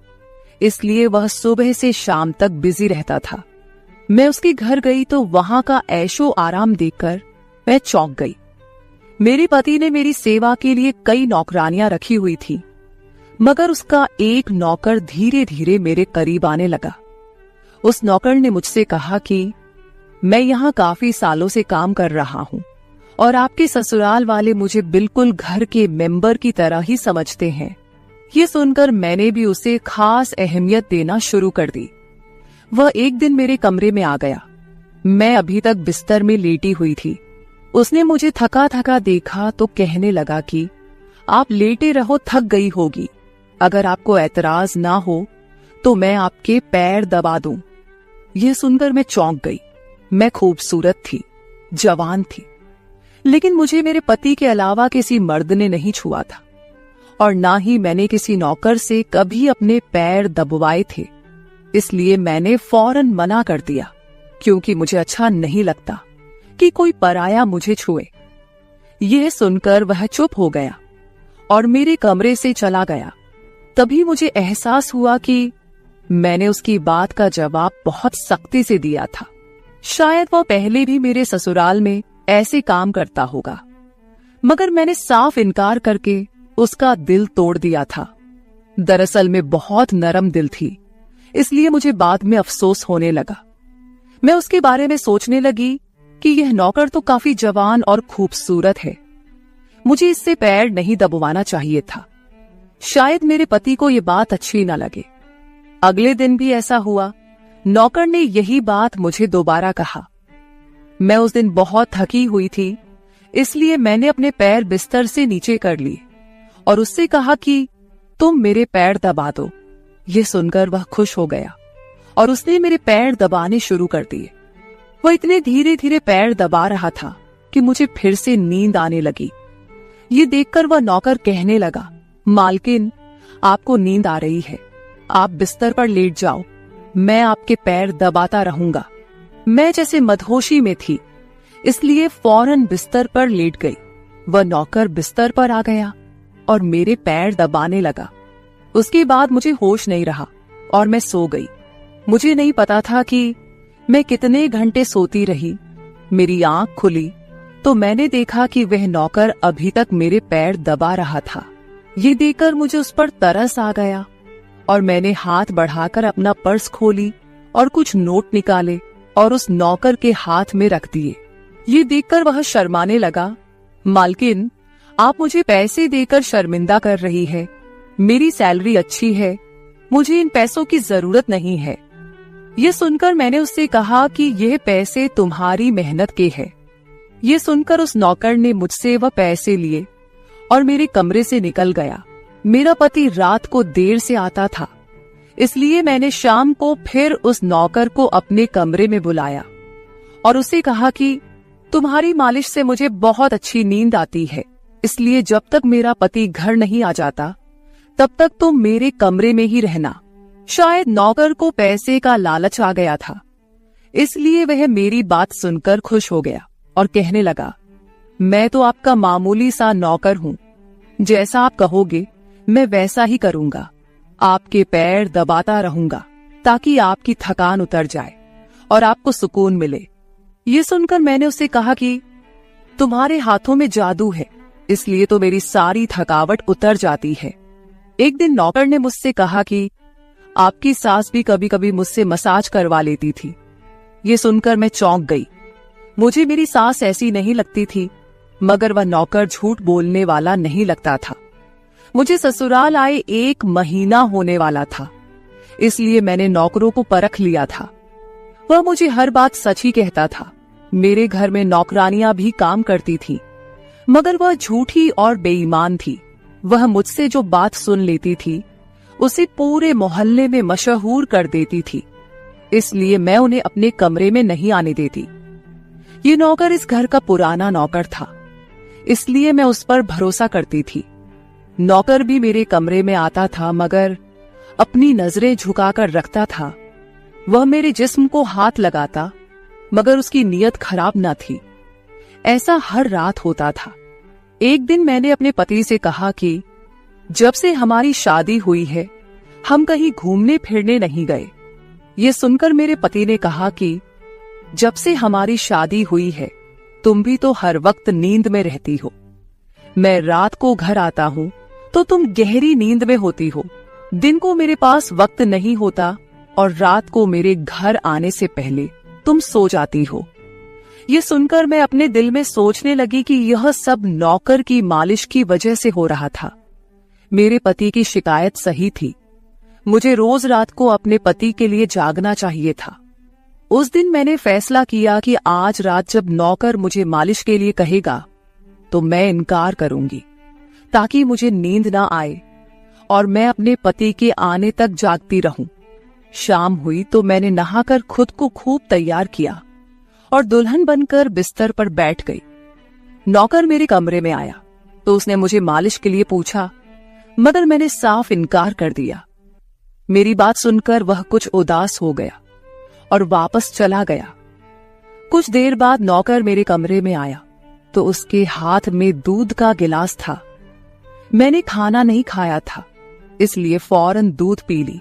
इसलिए वह सुबह से शाम तक बिजी रहता था। मैं उसके घर गई तो वहां का ऐशो आराम देखकर मैं चौंक गई। मेरे पति ने मेरी सेवा के लिए कई नौकरानियां रखी हुई थी, मगर उसका एक नौकर धीरे धीरे मेरे करीब आने लगा। उस नौकर ने मुझसे कहा कि मैं यहाँ काफी सालों से काम कर रहा हूँ और आपके ससुराल वाले मुझे बिल्कुल घर के मेंबर की तरह ही समझते हैं। ये सुनकर मैंने भी उसे खास अहमियत देना शुरू कर दी। वह एक दिन मेरे कमरे में आ गया। मैं अभी तक बिस्तर में लेटी हुई थी। उसने मुझे थका थका देखा तो कहने लगा कि आप लेटे रहो, थक गई होगी। अगर आपको ऐतराज ना हो तो मैं आपके पैर दबा दूं। यह सुनकर मैं चौंक गई। मैं खूबसूरत थी, जवान थी, लेकिन मुझे मेरे पति के अलावा किसी मर्द ने नहीं छुआ था और ना ही मैंने किसी नौकर से कभी अपने पैर दबवाए थे। इसलिए मैंने फौरन मना कर दिया, क्योंकि मुझे अच्छा नहीं लगता कि कोई पराया मुझे छुए। यह सुनकर वह चुप हो गया और मेरे कमरे से चला गया। तभी मुझे एहसास हुआ कि मैंने उसकी बात का जवाब बहुत सख्ती से दिया था। शायद वह पहले भी मेरे ससुराल में ऐसे काम करता होगा, मगर मैंने साफ इनकार करके उसका दिल तोड़ दिया था। दरअसल मैं बहुत नरम दिल थी, इसलिए मुझे बाद में अफसोस होने लगा। मैं उसके बारे में सोचने लगी कि यह नौकर तो काफी जवान और खूबसूरत है, मुझे इससे पैर नहीं दबवाना चाहिए था। शायद मेरे पति को यह बात अच्छी न लगे। अगले दिन भी ऐसा हुआ। नौकर ने यही बात मुझे दोबारा कहा। मैं उस दिन बहुत थकी हुई थी, इसलिए मैंने अपने पैर बिस्तर से नीचे कर लिए और उससे कहा कि तुम मेरे पैर दबा दो। यह सुनकर वह खुश हो गया और उसने मेरे पैर दबाने शुरू कर दिए। वह इतने धीरे धीरे पैर दबा रहा था कि मुझे फिर से नींद आने लगी। ये देखकर वह नौकर कहने लगा, मालकिन, आपको नींद आ रही है, आप बिस्तर पर लेट जाओ। मैं आपके पैर दबाता रहूंगा। मैं जैसे मदहोशी में थी, इसलिए फौरन बिस्तर पर लेट गई। वह नौकर बिस्तर पर आ गया और मेरे पैर दबाने लगा। उसके बाद मुझे होश नहीं रहा और मैं सो गई। मुझे नहीं पता था कि मैं कितने घंटे सोती रही। मेरी आंख खुली तो मैंने देखा कि वह नौकर अभी तक मेरे पैर दबा रहा था। ये देखकर मुझे उस पर तरस आ गया और मैंने हाथ बढ़ाकर अपना पर्स खोली और कुछ नोट निकाले और उस नौकर के हाथ में रख दिए। ये देखकर वह शर्माने लगा। मालकिन, आप मुझे पैसे देकर शर्मिंदा कर रही है। मेरी सैलरी अच्छी है, मुझे इन पैसों की जरूरत नहीं है। ये सुनकर मैंने उससे कहा कि यह पैसे तुम्हारी मेहनत के हैं। ये सुनकर उस नौकर ने मुझसे वह पैसे लिए और मेरे कमरे से निकल गया। मेरा पति रात को देर से आता था, इसलिए मैंने शाम को फिर उस नौकर को अपने कमरे में बुलाया और उसे कहा कि तुम्हारी मालिश से मुझे बहुत अच्छी नींद आती है, इसलिए जब तक मेरा पति घर नहीं आ जाता तब तक तुम मेरे कमरे में ही रहना। शायद नौकर को पैसे का लालच आ गया था, इसलिए वह मेरी बात सुनकर खुश हो गया और कहने लगा, मैं तो आपका मामूली सा नौकर हूँ, जैसा आप कहोगे मैं वैसा ही करूंगा। आपके पैर दबाता रहूंगा ताकि आपकी थकान उतर जाए और आपको सुकून मिले। ये सुनकर मैंने उससे कहा कि तुम्हारे हाथों में जादू है, इसलिए तो मेरी सारी थकावट उतर जाती है। एक दिन नौकर ने मुझसे कहा कि आपकी सास भी कभी कभी मुझसे मसाज करवा लेती थी। ये सुनकर मैं चौंक गई। मुझे मेरी सास ऐसी नहीं लगती थी, मगर वह नौकर झूठ बोलने वाला नहीं लगता था। मुझे ससुराल आए 1 महीना होने वाला था, इसलिए मैंने नौकरों को परख लिया था। वह मुझे हर बात सच ही कहता था। मेरे घर में नौकरानियां भी काम करती थी, मगर वह झूठी और बेईमान थी। वह मुझसे जो बात सुन लेती थी उसे पूरे मोहल्ले में मशहूर कर देती थी, इसलिए मैं उन्हें अपने कमरे में नहीं आने देती। ये नौकर इस घर का पुराना नौकर था, इसलिए मैं उस पर भरोसा करती थी। नौकर भी मेरे कमरे में आता था, मगर अपनी नजरें झुकाकर रखता था। वह मेरे जिस्म को हाथ लगाता, मगर उसकी नीयत खराब न थी। ऐसा हर रात होता था। एक दिन मैंने अपने पति से कहा कि जब से हमारी शादी हुई है हम कहीं घूमने फिरने नहीं गए। ये सुनकर मेरे पति ने कहा कि जब से हमारी शादी हुई है तुम भी तो हर वक्त नींद में रहती हो। मैं रात को घर आता हूँ तो तुम गहरी नींद में होती हो। दिन को मेरे पास वक्त नहीं होता और रात को मेरे घर आने से पहले तुम सो जाती हो। ये सुनकर मैं अपने दिल में सोचने लगी कि यह सब नौकर की मालिश की वजह से हो रहा था। मेरे पति की शिकायत सही थी। मुझे रोज रात को अपने पति के लिए जागना चाहिए था। उस दिन मैंने फैसला किया कि आज रात जब नौकर मुझे मालिश के लिए कहेगा तो मैं इनकार करूंगी, ताकि मुझे नींद ना आए और मैं अपने पति के आने तक जागती रहूं। शाम हुई तो मैंने नहाकर खुद को खूब तैयार किया और दुल्हन बनकर बिस्तर पर बैठ गई। नौकर मेरे कमरे में आया तो उसने मुझे मालिश के लिए पूछा, मगर मैंने साफ इनकार कर दिया। मेरी बात सुनकर वह कुछ उदास हो गया और वापस चला गया। कुछ देर बाद नौकर मेरे कमरे में आया तो उसके हाथ में दूध का गिलास था। मैंने खाना नहीं खाया था, इसलिए फौरन दूध पी ली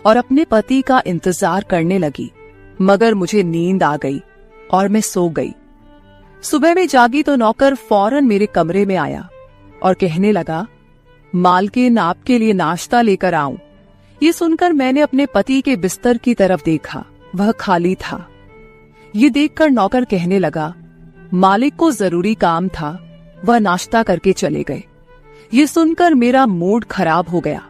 और अपने पति का इंतजार करने लगी, मगर मुझे नींद आ गई और मैं सो गई। सुबह में जागी तो नौकर फौरन मेरे कमरे में आया और कहने लगा, मालकिन आपके लिए नाश्ता लेकर आऊं। ये सुनकर मैंने अपने पति के बिस्तर की तरफ देखा, वह खाली था। ये देखकर नौकर कहने लगा, मालिक को जरूरी काम था, वह नाश्ता करके चले गए। ये सुनकर मेरा मूड खराब हो गया।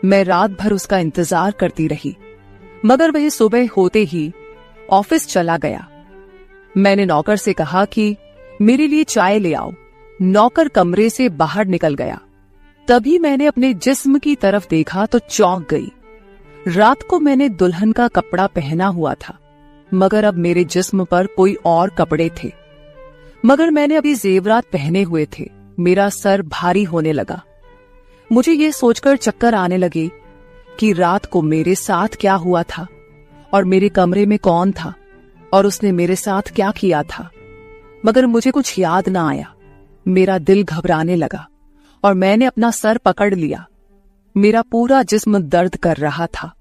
मैं रात भर उसका इंतजार करती रही, मगर वह सुबह होते ही ऑफिस चला गया। मैंने नौकर से कहा कि मेरे लिए चाय ले आओ। नौकर कमरे से बाहर निकल गया। तभी मैंने अपने जिस्म की तरफ देखा तो चौंक गई। रात को मैंने दुल्हन का कपड़ा पहना हुआ था, मगर अब मेरे जिस्म पर कोई और कपड़े थे। मगर मैंने अभी जेवरात पहने हुए थे। मेरा सर भारी होने लगा। मुझे ये सोचकर चक्कर आने लगे कि रात को मेरे साथ क्या हुआ था। और मेरे कमरे में कौन था और उसने मेरे साथ क्या किया था, मगर मुझे कुछ याद ना आया। मेरा दिल घबराने लगा और मैंने अपना सर पकड़ लिया। मेरा पूरा जिस्म दर्द कर रहा था,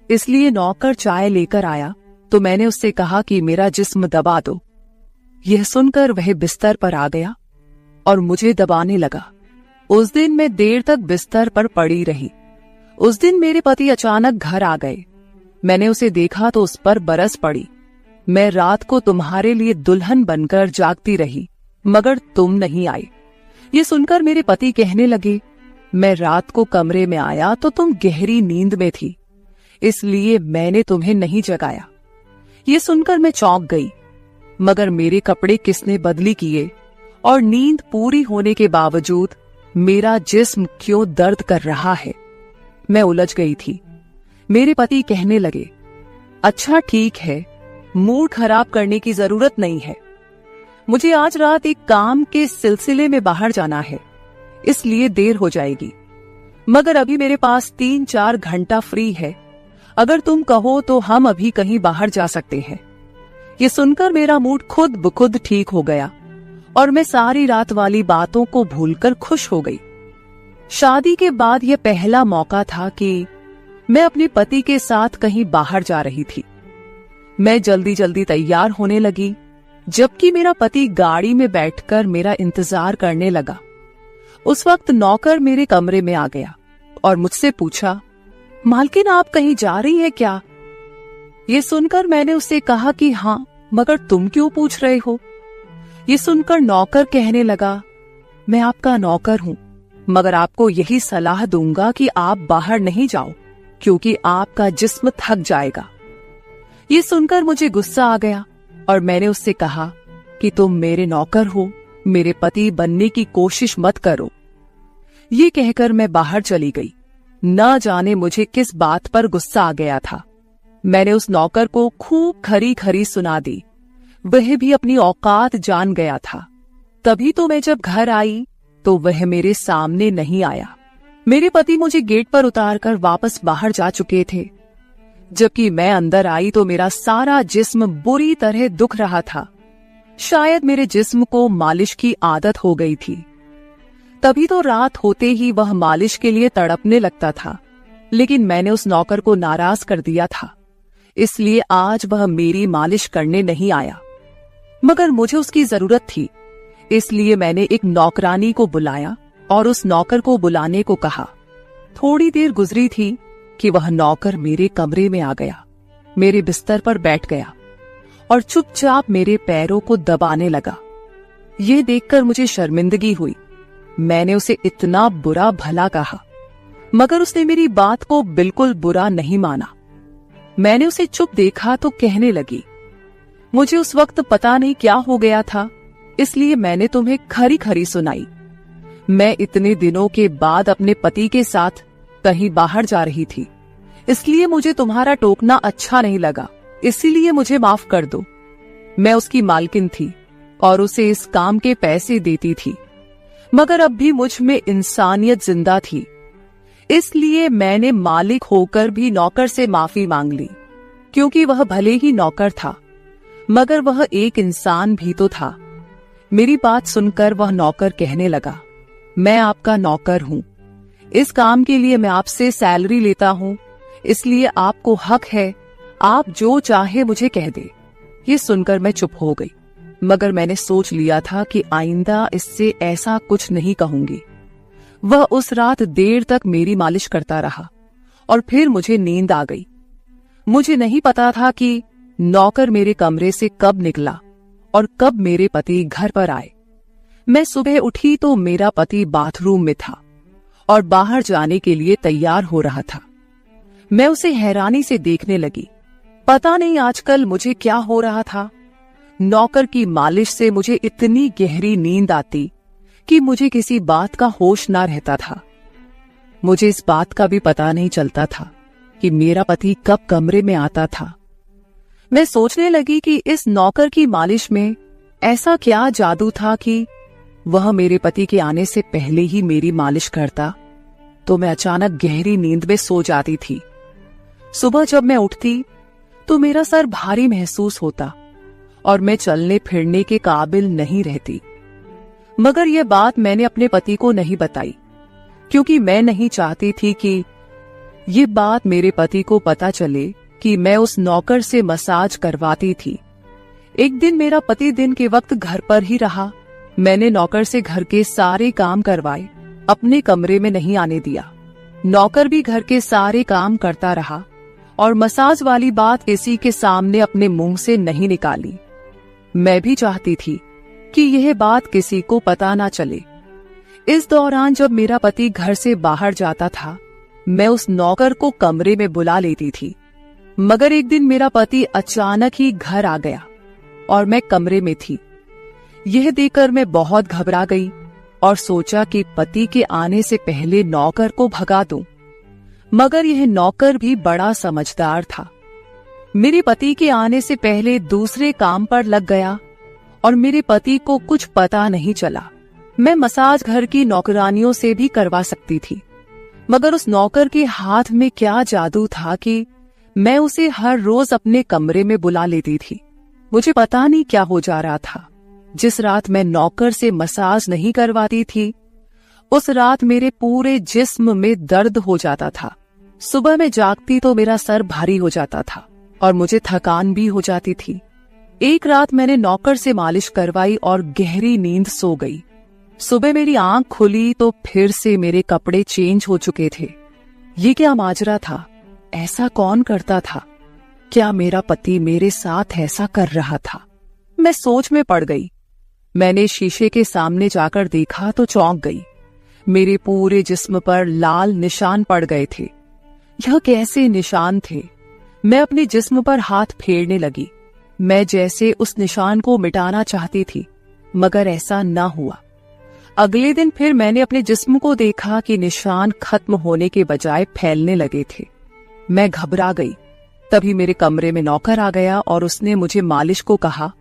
इसलिए नौकर चाय लेकर आया तो मैंने उससे कहा कि मेरा जिस्म दबा दो। यह सुनकर वह बिस्तर पर आ गया और मुझे दबाने लगा। उस दिन मैं देर तक बिस्तर पर पड़ी रही। उस दिन मेरे पति अचानक घर आ गए। मैंने उसे देखा तो उस पर बरस पड़ी। मैं रात को तुम्हारे लिए दुल्हन बनकर जागती रही, मगर तुम नहीं आए। ये सुनकर मेरे पति कहने लगे, मैं रात को कमरे में आया तो तुम गहरी नींद में थी, इसलिए मैंने तुम्हें नहीं जगाया। ये सुनकर मैं चौंक गई, मगर मेरे कपड़े किसने बदली किए और नींद पूरी होने के बावजूद मेरा जिस्म क्यों दर्द कर रहा है। मैं उलझ गई थी। मेरे पति कहने लगे, अच्छा ठीक है, मूड खराब करने की जरूरत नहीं है। मुझे आज रात एक काम के सिलसिले में बाहर जाना है, इसलिए देर हो जाएगी, मगर अभी मेरे पास 3-4 घंटा फ्री है। अगर तुम कहो तो हम अभी कहीं बाहर जा सकते हैं। ये सुनकर मेरा मूड खुद ब खुद ठीक हो गया और मैं सारी रात वाली बातों को भूलकर खुश हो गई। शादी के बाद यह पहला मौका था कि मैं अपने पति के साथ कहीं बाहर जा रही थी। मैं जल्दी जल्दी तैयार होने लगी, जबकि मेरा पति गाड़ी में बैठकर मेरा इंतजार करने लगा। उस वक्त नौकर मेरे कमरे में आ गया और मुझसे पूछा, मालकिन आप कहीं जा रही हैं क्या? ये सुनकर मैंने उससे कहा कि हाँ, मगर तुम क्यों पूछ रहे हो? ये सुनकर नौकर कहने लगा, मैं आपका नौकर हूं, मगर आपको यही सलाह दूंगा कि आप बाहर नहीं जाओ, क्योंकि आपका जिस्म थक जाएगा। ये सुनकर मुझे गुस्सा आ गया और मैंने उससे कहा कि तुम मेरे नौकर हो, मेरे पति बनने की कोशिश मत करो। ये कहकर मैं बाहर चली गई। न जाने मुझे किस बात पर गुस्सा आ गया था। मैंने उस नौकर को खूब खरी खरी सुना दी। वह भी अपनी औकात जान गया था। तभी तो मैं जब घर आई तो वह मेरे सामने नहीं आया। मेरे पति मुझे गेट पर उतारकर वापस बाहर जा चुके थे। जबकि मैं अंदर आई तो मेरा सारा जिस्म बुरी तरह दुख रहा था। शायद मेरे जिस्म को मालिश की आदत हो गई थी। तभी तो रात होते ही वह मालिश के लिए तड़पने लगता था, लेकिन मैंने उस नौकर को नाराज कर दिया था, इसलिए आज वह मेरी मालिश करने नहीं आया। मगर मुझे उसकी जरूरत थी, इसलिए मैंने एक नौकरानी को बुलाया और उस नौकर को बुलाने को कहा। थोड़ी देर गुजरी थी कि वह नौकर मेरे कमरे में आ गया, मेरे बिस्तर पर बैठ गया और चुपचाप मेरे पैरों को दबाने लगा। ये देखकर मुझे शर्मिंदगी हुई। मैंने उसे इतना बुरा भला कहा, मगर उसने मेरी बात को बिल्कुल बुरा नहीं माना। मैंने उसे चुप देखा तो कहने लगी, मुझे उस वक्त पता नहीं क्या हो गया था, इसलिए मैंने तुम्हें खरी खरी सुनाई। मैं इतने दिनों के बाद अपने पति के साथ कहीं बाहर जा रही थी, इसलिए मुझे तुम्हारा टोकना अच्छा नहीं लगा, इसीलिए मुझे माफ कर दो। मैं उसकी मालकिन थी और उसे इस काम के पैसे देती थी, मगर अब भी मुझ में इंसानियत जिंदा थी, इसलिए मैंने मालिक होकर भी नौकर से माफी मांग ली, क्योंकि वह भले ही नौकर था, मगर वह एक इंसान भी तो था। मेरी बात सुनकर वह नौकर कहने लगा, मैं आपका नौकर हूं, इस काम के लिए मैं आपसे सैलरी लेता हूं, इसलिए आपको हक है, आप जो चाहे मुझे कह दे। ये सुनकर मैं चुप हो गई, मगर मैंने सोच लिया था कि आइंदा इससे ऐसा कुछ नहीं कहूंगी। वह उस रात देर तक मेरी मालिश करता रहा और फिर मुझे नींद आ गई। मुझे नहीं पता था कि नौकर मेरे कमरे से कब निकला और कब मेरे पति घर पर आए। मैं सुबह उठी तो मेरा पति बाथरूम में था और बाहर जाने के लिए तैयार हो रहा था। मैं उसे हैरानी से देखने लगी। पता नहीं आजकल मुझे क्या हो रहा था। नौकर की मालिश से मुझे इतनी गहरी नींद आती कि मुझे किसी बात का होश ना रहता था। मुझे इस बात का भी पता नहीं चलता था कि मेरा पति कब कमरे में आता था। मैं सोचने लगी कि इस नौकर की मालिश में ऐसा क्या जादू था कि वह मेरे पति के आने से पहले ही मेरी मालिश करता, तो मैं अचानक गहरी नींद में सो जाती थी। सुबह जब मैं उठती तो मेरा सर भारी महसूस होता और मैं चलने फिरने के काबिल नहीं रहती। मगर यह बात मैंने अपने पति को नहीं बताई, क्योंकि मैं नहीं चाहती थी कि ये बात मेरे पति को पता चले कि मैं उस नौकर से मसाज करवाती थी। एक दिन मेरा पति दिन के वक्त घर पर ही रहा। मैंने नौकर से घर के सारे काम करवाए, अपने कमरे में नहीं आने दिया। नौकर भी घर के सारे काम करता रहा और मसाज वाली बात किसी के सामने अपने मुंह से नहीं निकाली। मैं भी चाहती थी कि यह बात किसी को पता ना चले। इस दौरान जब मेरा पति घर से बाहर जाता था, मैं उस नौकर को कमरे में बुला लेती थी। मगर एक दिन मेरा पति अचानक ही घर आ गया और मैं कमरे में थी। यह देखकर मैं बहुत घबरा गई और सोचा कि पति के आने से पहले नौकर को भगा दूं। मगर यह नौकर भी बड़ा समझदार था। मेरे पति के आने से पहले दूसरे काम पर लग गया और मेरे पति को कुछ पता नहीं चला। मैं मसाज घर की नौकरानियों से भी करवा सकती थी, मगर उस नौकर के हाथ में क्या जादू था कि मैं उसे हर रोज अपने कमरे में बुला लेती थी। मुझे पता नहीं क्या हो जा रहा था। जिस रात मैं नौकर से मसाज नहीं करवाती थी, उस रात मेरे पूरे जिस्म में दर्द हो जाता था। सुबह में जागती तो मेरा सर भारी हो जाता था और मुझे थकान भी हो जाती थी। एक रात मैंने नौकर से मालिश करवाई और गहरी नींद सो गई। सुबह मेरी आंख खुली तो फिर से मेरे कपड़े चेंज हो चुके थे। ये क्या माजरा था? ऐसा कौन करता था? क्या मेरा पति मेरे साथ ऐसा कर रहा था? मैं सोच में पड़ गई। मैंने शीशे के सामने जाकर देखा तो चौंक गई। मेरे पूरे जिस्म पर लाल निशान पड़ गए थे। यह कैसे निशान थे? मैं अपने जिस्म पर हाथ फेरने लगी। मैं जैसे उस निशान को मिटाना चाहती थी, मगर ऐसा न हुआ। अगले दिन फिर मैंने अपने जिस्म को देखा कि निशान खत्म होने के बजाय फैलने लगे थे। मैं घबरा गई। तभी मेरे कमरे में नौकर आ गया और उसने मुझे मालिश को कहा।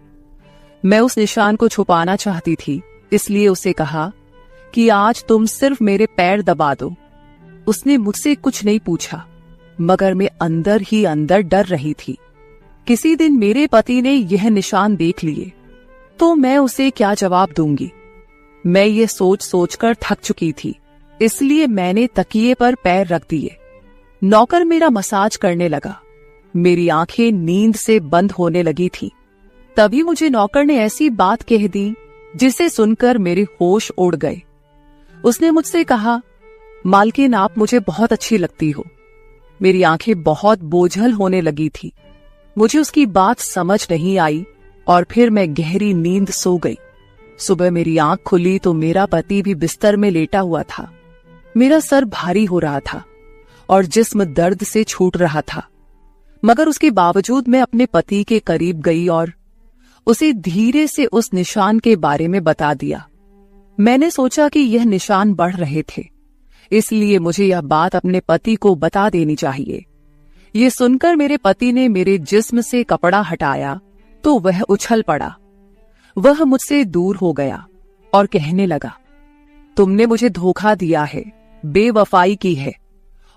मैं उस निशान को छुपाना चाहती थी, इसलिए उसे कहा कि आज तुम सिर्फ मेरे पैर दबा दो। उसने मुझसे कुछ नहीं पूछा, मगर मैं अंदर ही अंदर डर रही थी। किसी दिन मेरे पति ने यह निशान देख लिए तो मैं उसे क्या जवाब दूंगी। मैं ये सोच सोचकर थक चुकी थी, इसलिए मैंने तकिए पर पैर रख दिए। नौकर मेरा मसाज करने लगा। मेरी आंखें नींद से बंद होने लगी थी। तभी मुझे नौकर ने ऐसी बात कह दी जिसे सुनकर मेरे होश उड़ गए। उसने मुझसे कहा, मालकिन आप मुझे बहुत अच्छी लगती हो। मेरी आंखें बहुत बोझल होने लगी थी। मुझे उसकी बात समझ नहीं आई और फिर मैं गहरी नींद सो गई। सुबह मेरी आंख खुली तो मेरा पति भी बिस्तर में लेटा हुआ था। मेरा सर भारी हो रहा था और जिस्म दर्द से छूट रहा था, मगर उसके बावजूद मैं अपने पति के करीब गई और उसे धीरे से उस निशान के बारे में बता दिया। मैंने सोचा कि यह निशान बढ़ रहे थे, इसलिए मुझे यह बात अपने पति को बता देनी चाहिए। ये सुनकर मेरे पति ने मेरे जिस्म से कपड़ा हटाया तो वह उछल पड़ा। वह मुझसे दूर हो गया और कहने लगा, तुमने मुझे धोखा दिया है, बेवफाई की है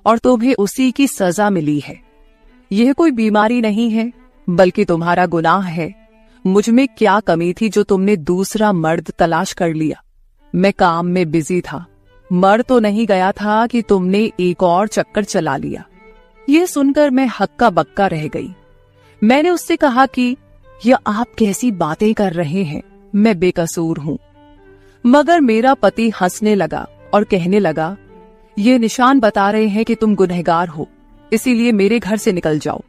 और तुम्हें उसी की सजा मिली है। यह कोई बीमारी नहीं है, बल्कि तुम्हारा गुनाह है। मुझ में क्या कमी थी जो तुमने दूसरा मर्द तलाश कर लिया? मैं काम में बिजी था, मर तो नहीं गया था कि तुमने एक और चक्कर चला लिया। यह सुनकर मैं हक्का बक्का रह गई। मैंने उससे कहा कि यह आप कैसी बातें कर रहे हैं, मैं बेकसूर हूं। मगर मेरा पति हंसने लगा और कहने लगा, ये निशान बता रहे हैं कि तुम गुनहगार हो, इसीलिए मेरे घर से निकल जाओ।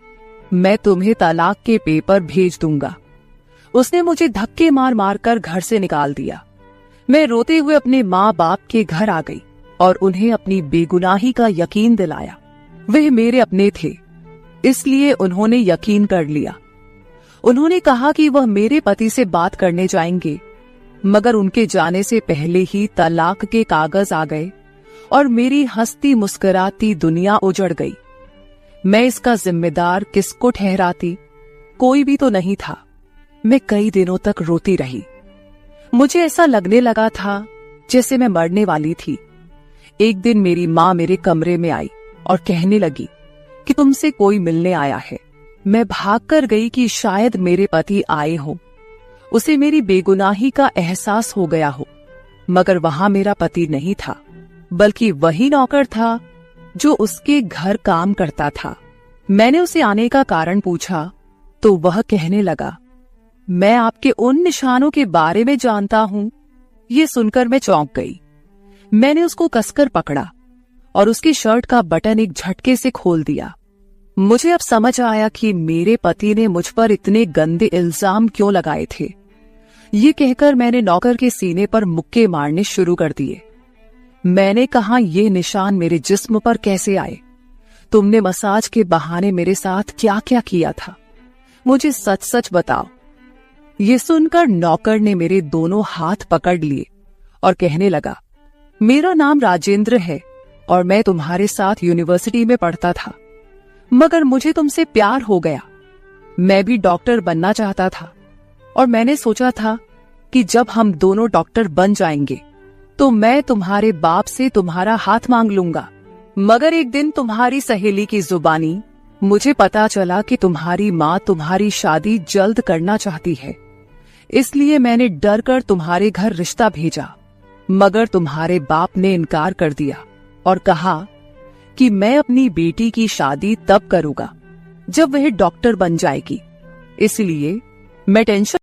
मैं तुम्हें तलाक के पेपर भेज दूंगा। उसने मुझे धक्के मार मार कर घर से निकाल दिया। मैं रोते हुए अपने माँ बाप के घर आ गई और उन्हें अपनी बेगुनाही का यकीन दिलाया। वे मेरे अपने थे, इसलिए उन्होंने यकीन कर लिया। उन्होंने कहा कि वह मेरे पति से बात करने जाएंगे, मगर उनके जाने से पहले ही तलाक के कागज आ गए और मेरी हंसती मुस्कुराती दुनिया उजड़ गई। मैं इसका जिम्मेदार किसको ठहराती? कोई भी तो नहीं था। मैं कई दिनों तक रोती रही। मुझे ऐसा लगने लगा था जैसे मैं मरने वाली थी। एक दिन मेरी माँ मेरे कमरे में आई और कहने लगी कि तुमसे कोई मिलने आया है। मैं भागकर गई कि शायद मेरे पति आए हों, उसे मेरी बेगुनाही का एहसास हो गया हो। मगर वहां मेरा पति नहीं था, बल्कि वही नौकर था जो उसके घर काम करता था। मैंने उसे आने का कारण पूछा तो वह कहने लगा, मैं आपके उन निशानों के बारे में जानता हूं। ये सुनकर मैं चौंक गई। मैंने उसको कसकर पकड़ा और उसकी शर्ट का बटन एक झटके से खोल दिया। मुझे अब समझ आया कि मेरे पति ने मुझ पर इतने गंदे इल्जाम क्यों लगाए थे। ये कहकर मैंने नौकर के सीने पर मुक्के मारने शुरू कर दिए। मैंने कहा, ये निशान मेरे जिस्म पर कैसे आए? तुमने मसाज के बहाने मेरे साथ क्या क्या किया था? मुझे सच सच बताओ। ये सुनकर नौकर ने मेरे दोनों हाथ पकड़ लिए और कहने लगा, मेरा नाम राजेंद्र है और मैं तुम्हारे साथ यूनिवर्सिटी में पढ़ता था, मगर मुझे तुमसे प्यार हो गया। मैं भी डॉक्टर बनना चाहता था और मैंने सोचा था कि जब हम दोनों डॉक्टर बन जाएंगे तो मैं तुम्हारे बाप से तुम्हारा हाथ मांग लूंगा। मगर एक दिन तुम्हारी सहेली की जुबानी मुझे पता चला कि तुम्हारी माँ तुम्हारी शादी जल्द करना चाहती है, इसलिए मैंने डर कर तुम्हारे घर रिश्ता भेजा। मगर तुम्हारे बाप ने इनकार कर दिया और कहा कि मैं अपनी बेटी की शादी तब करूंगा जब वह डॉक्टर बन जाएगी। इसलिए मैं टेंशन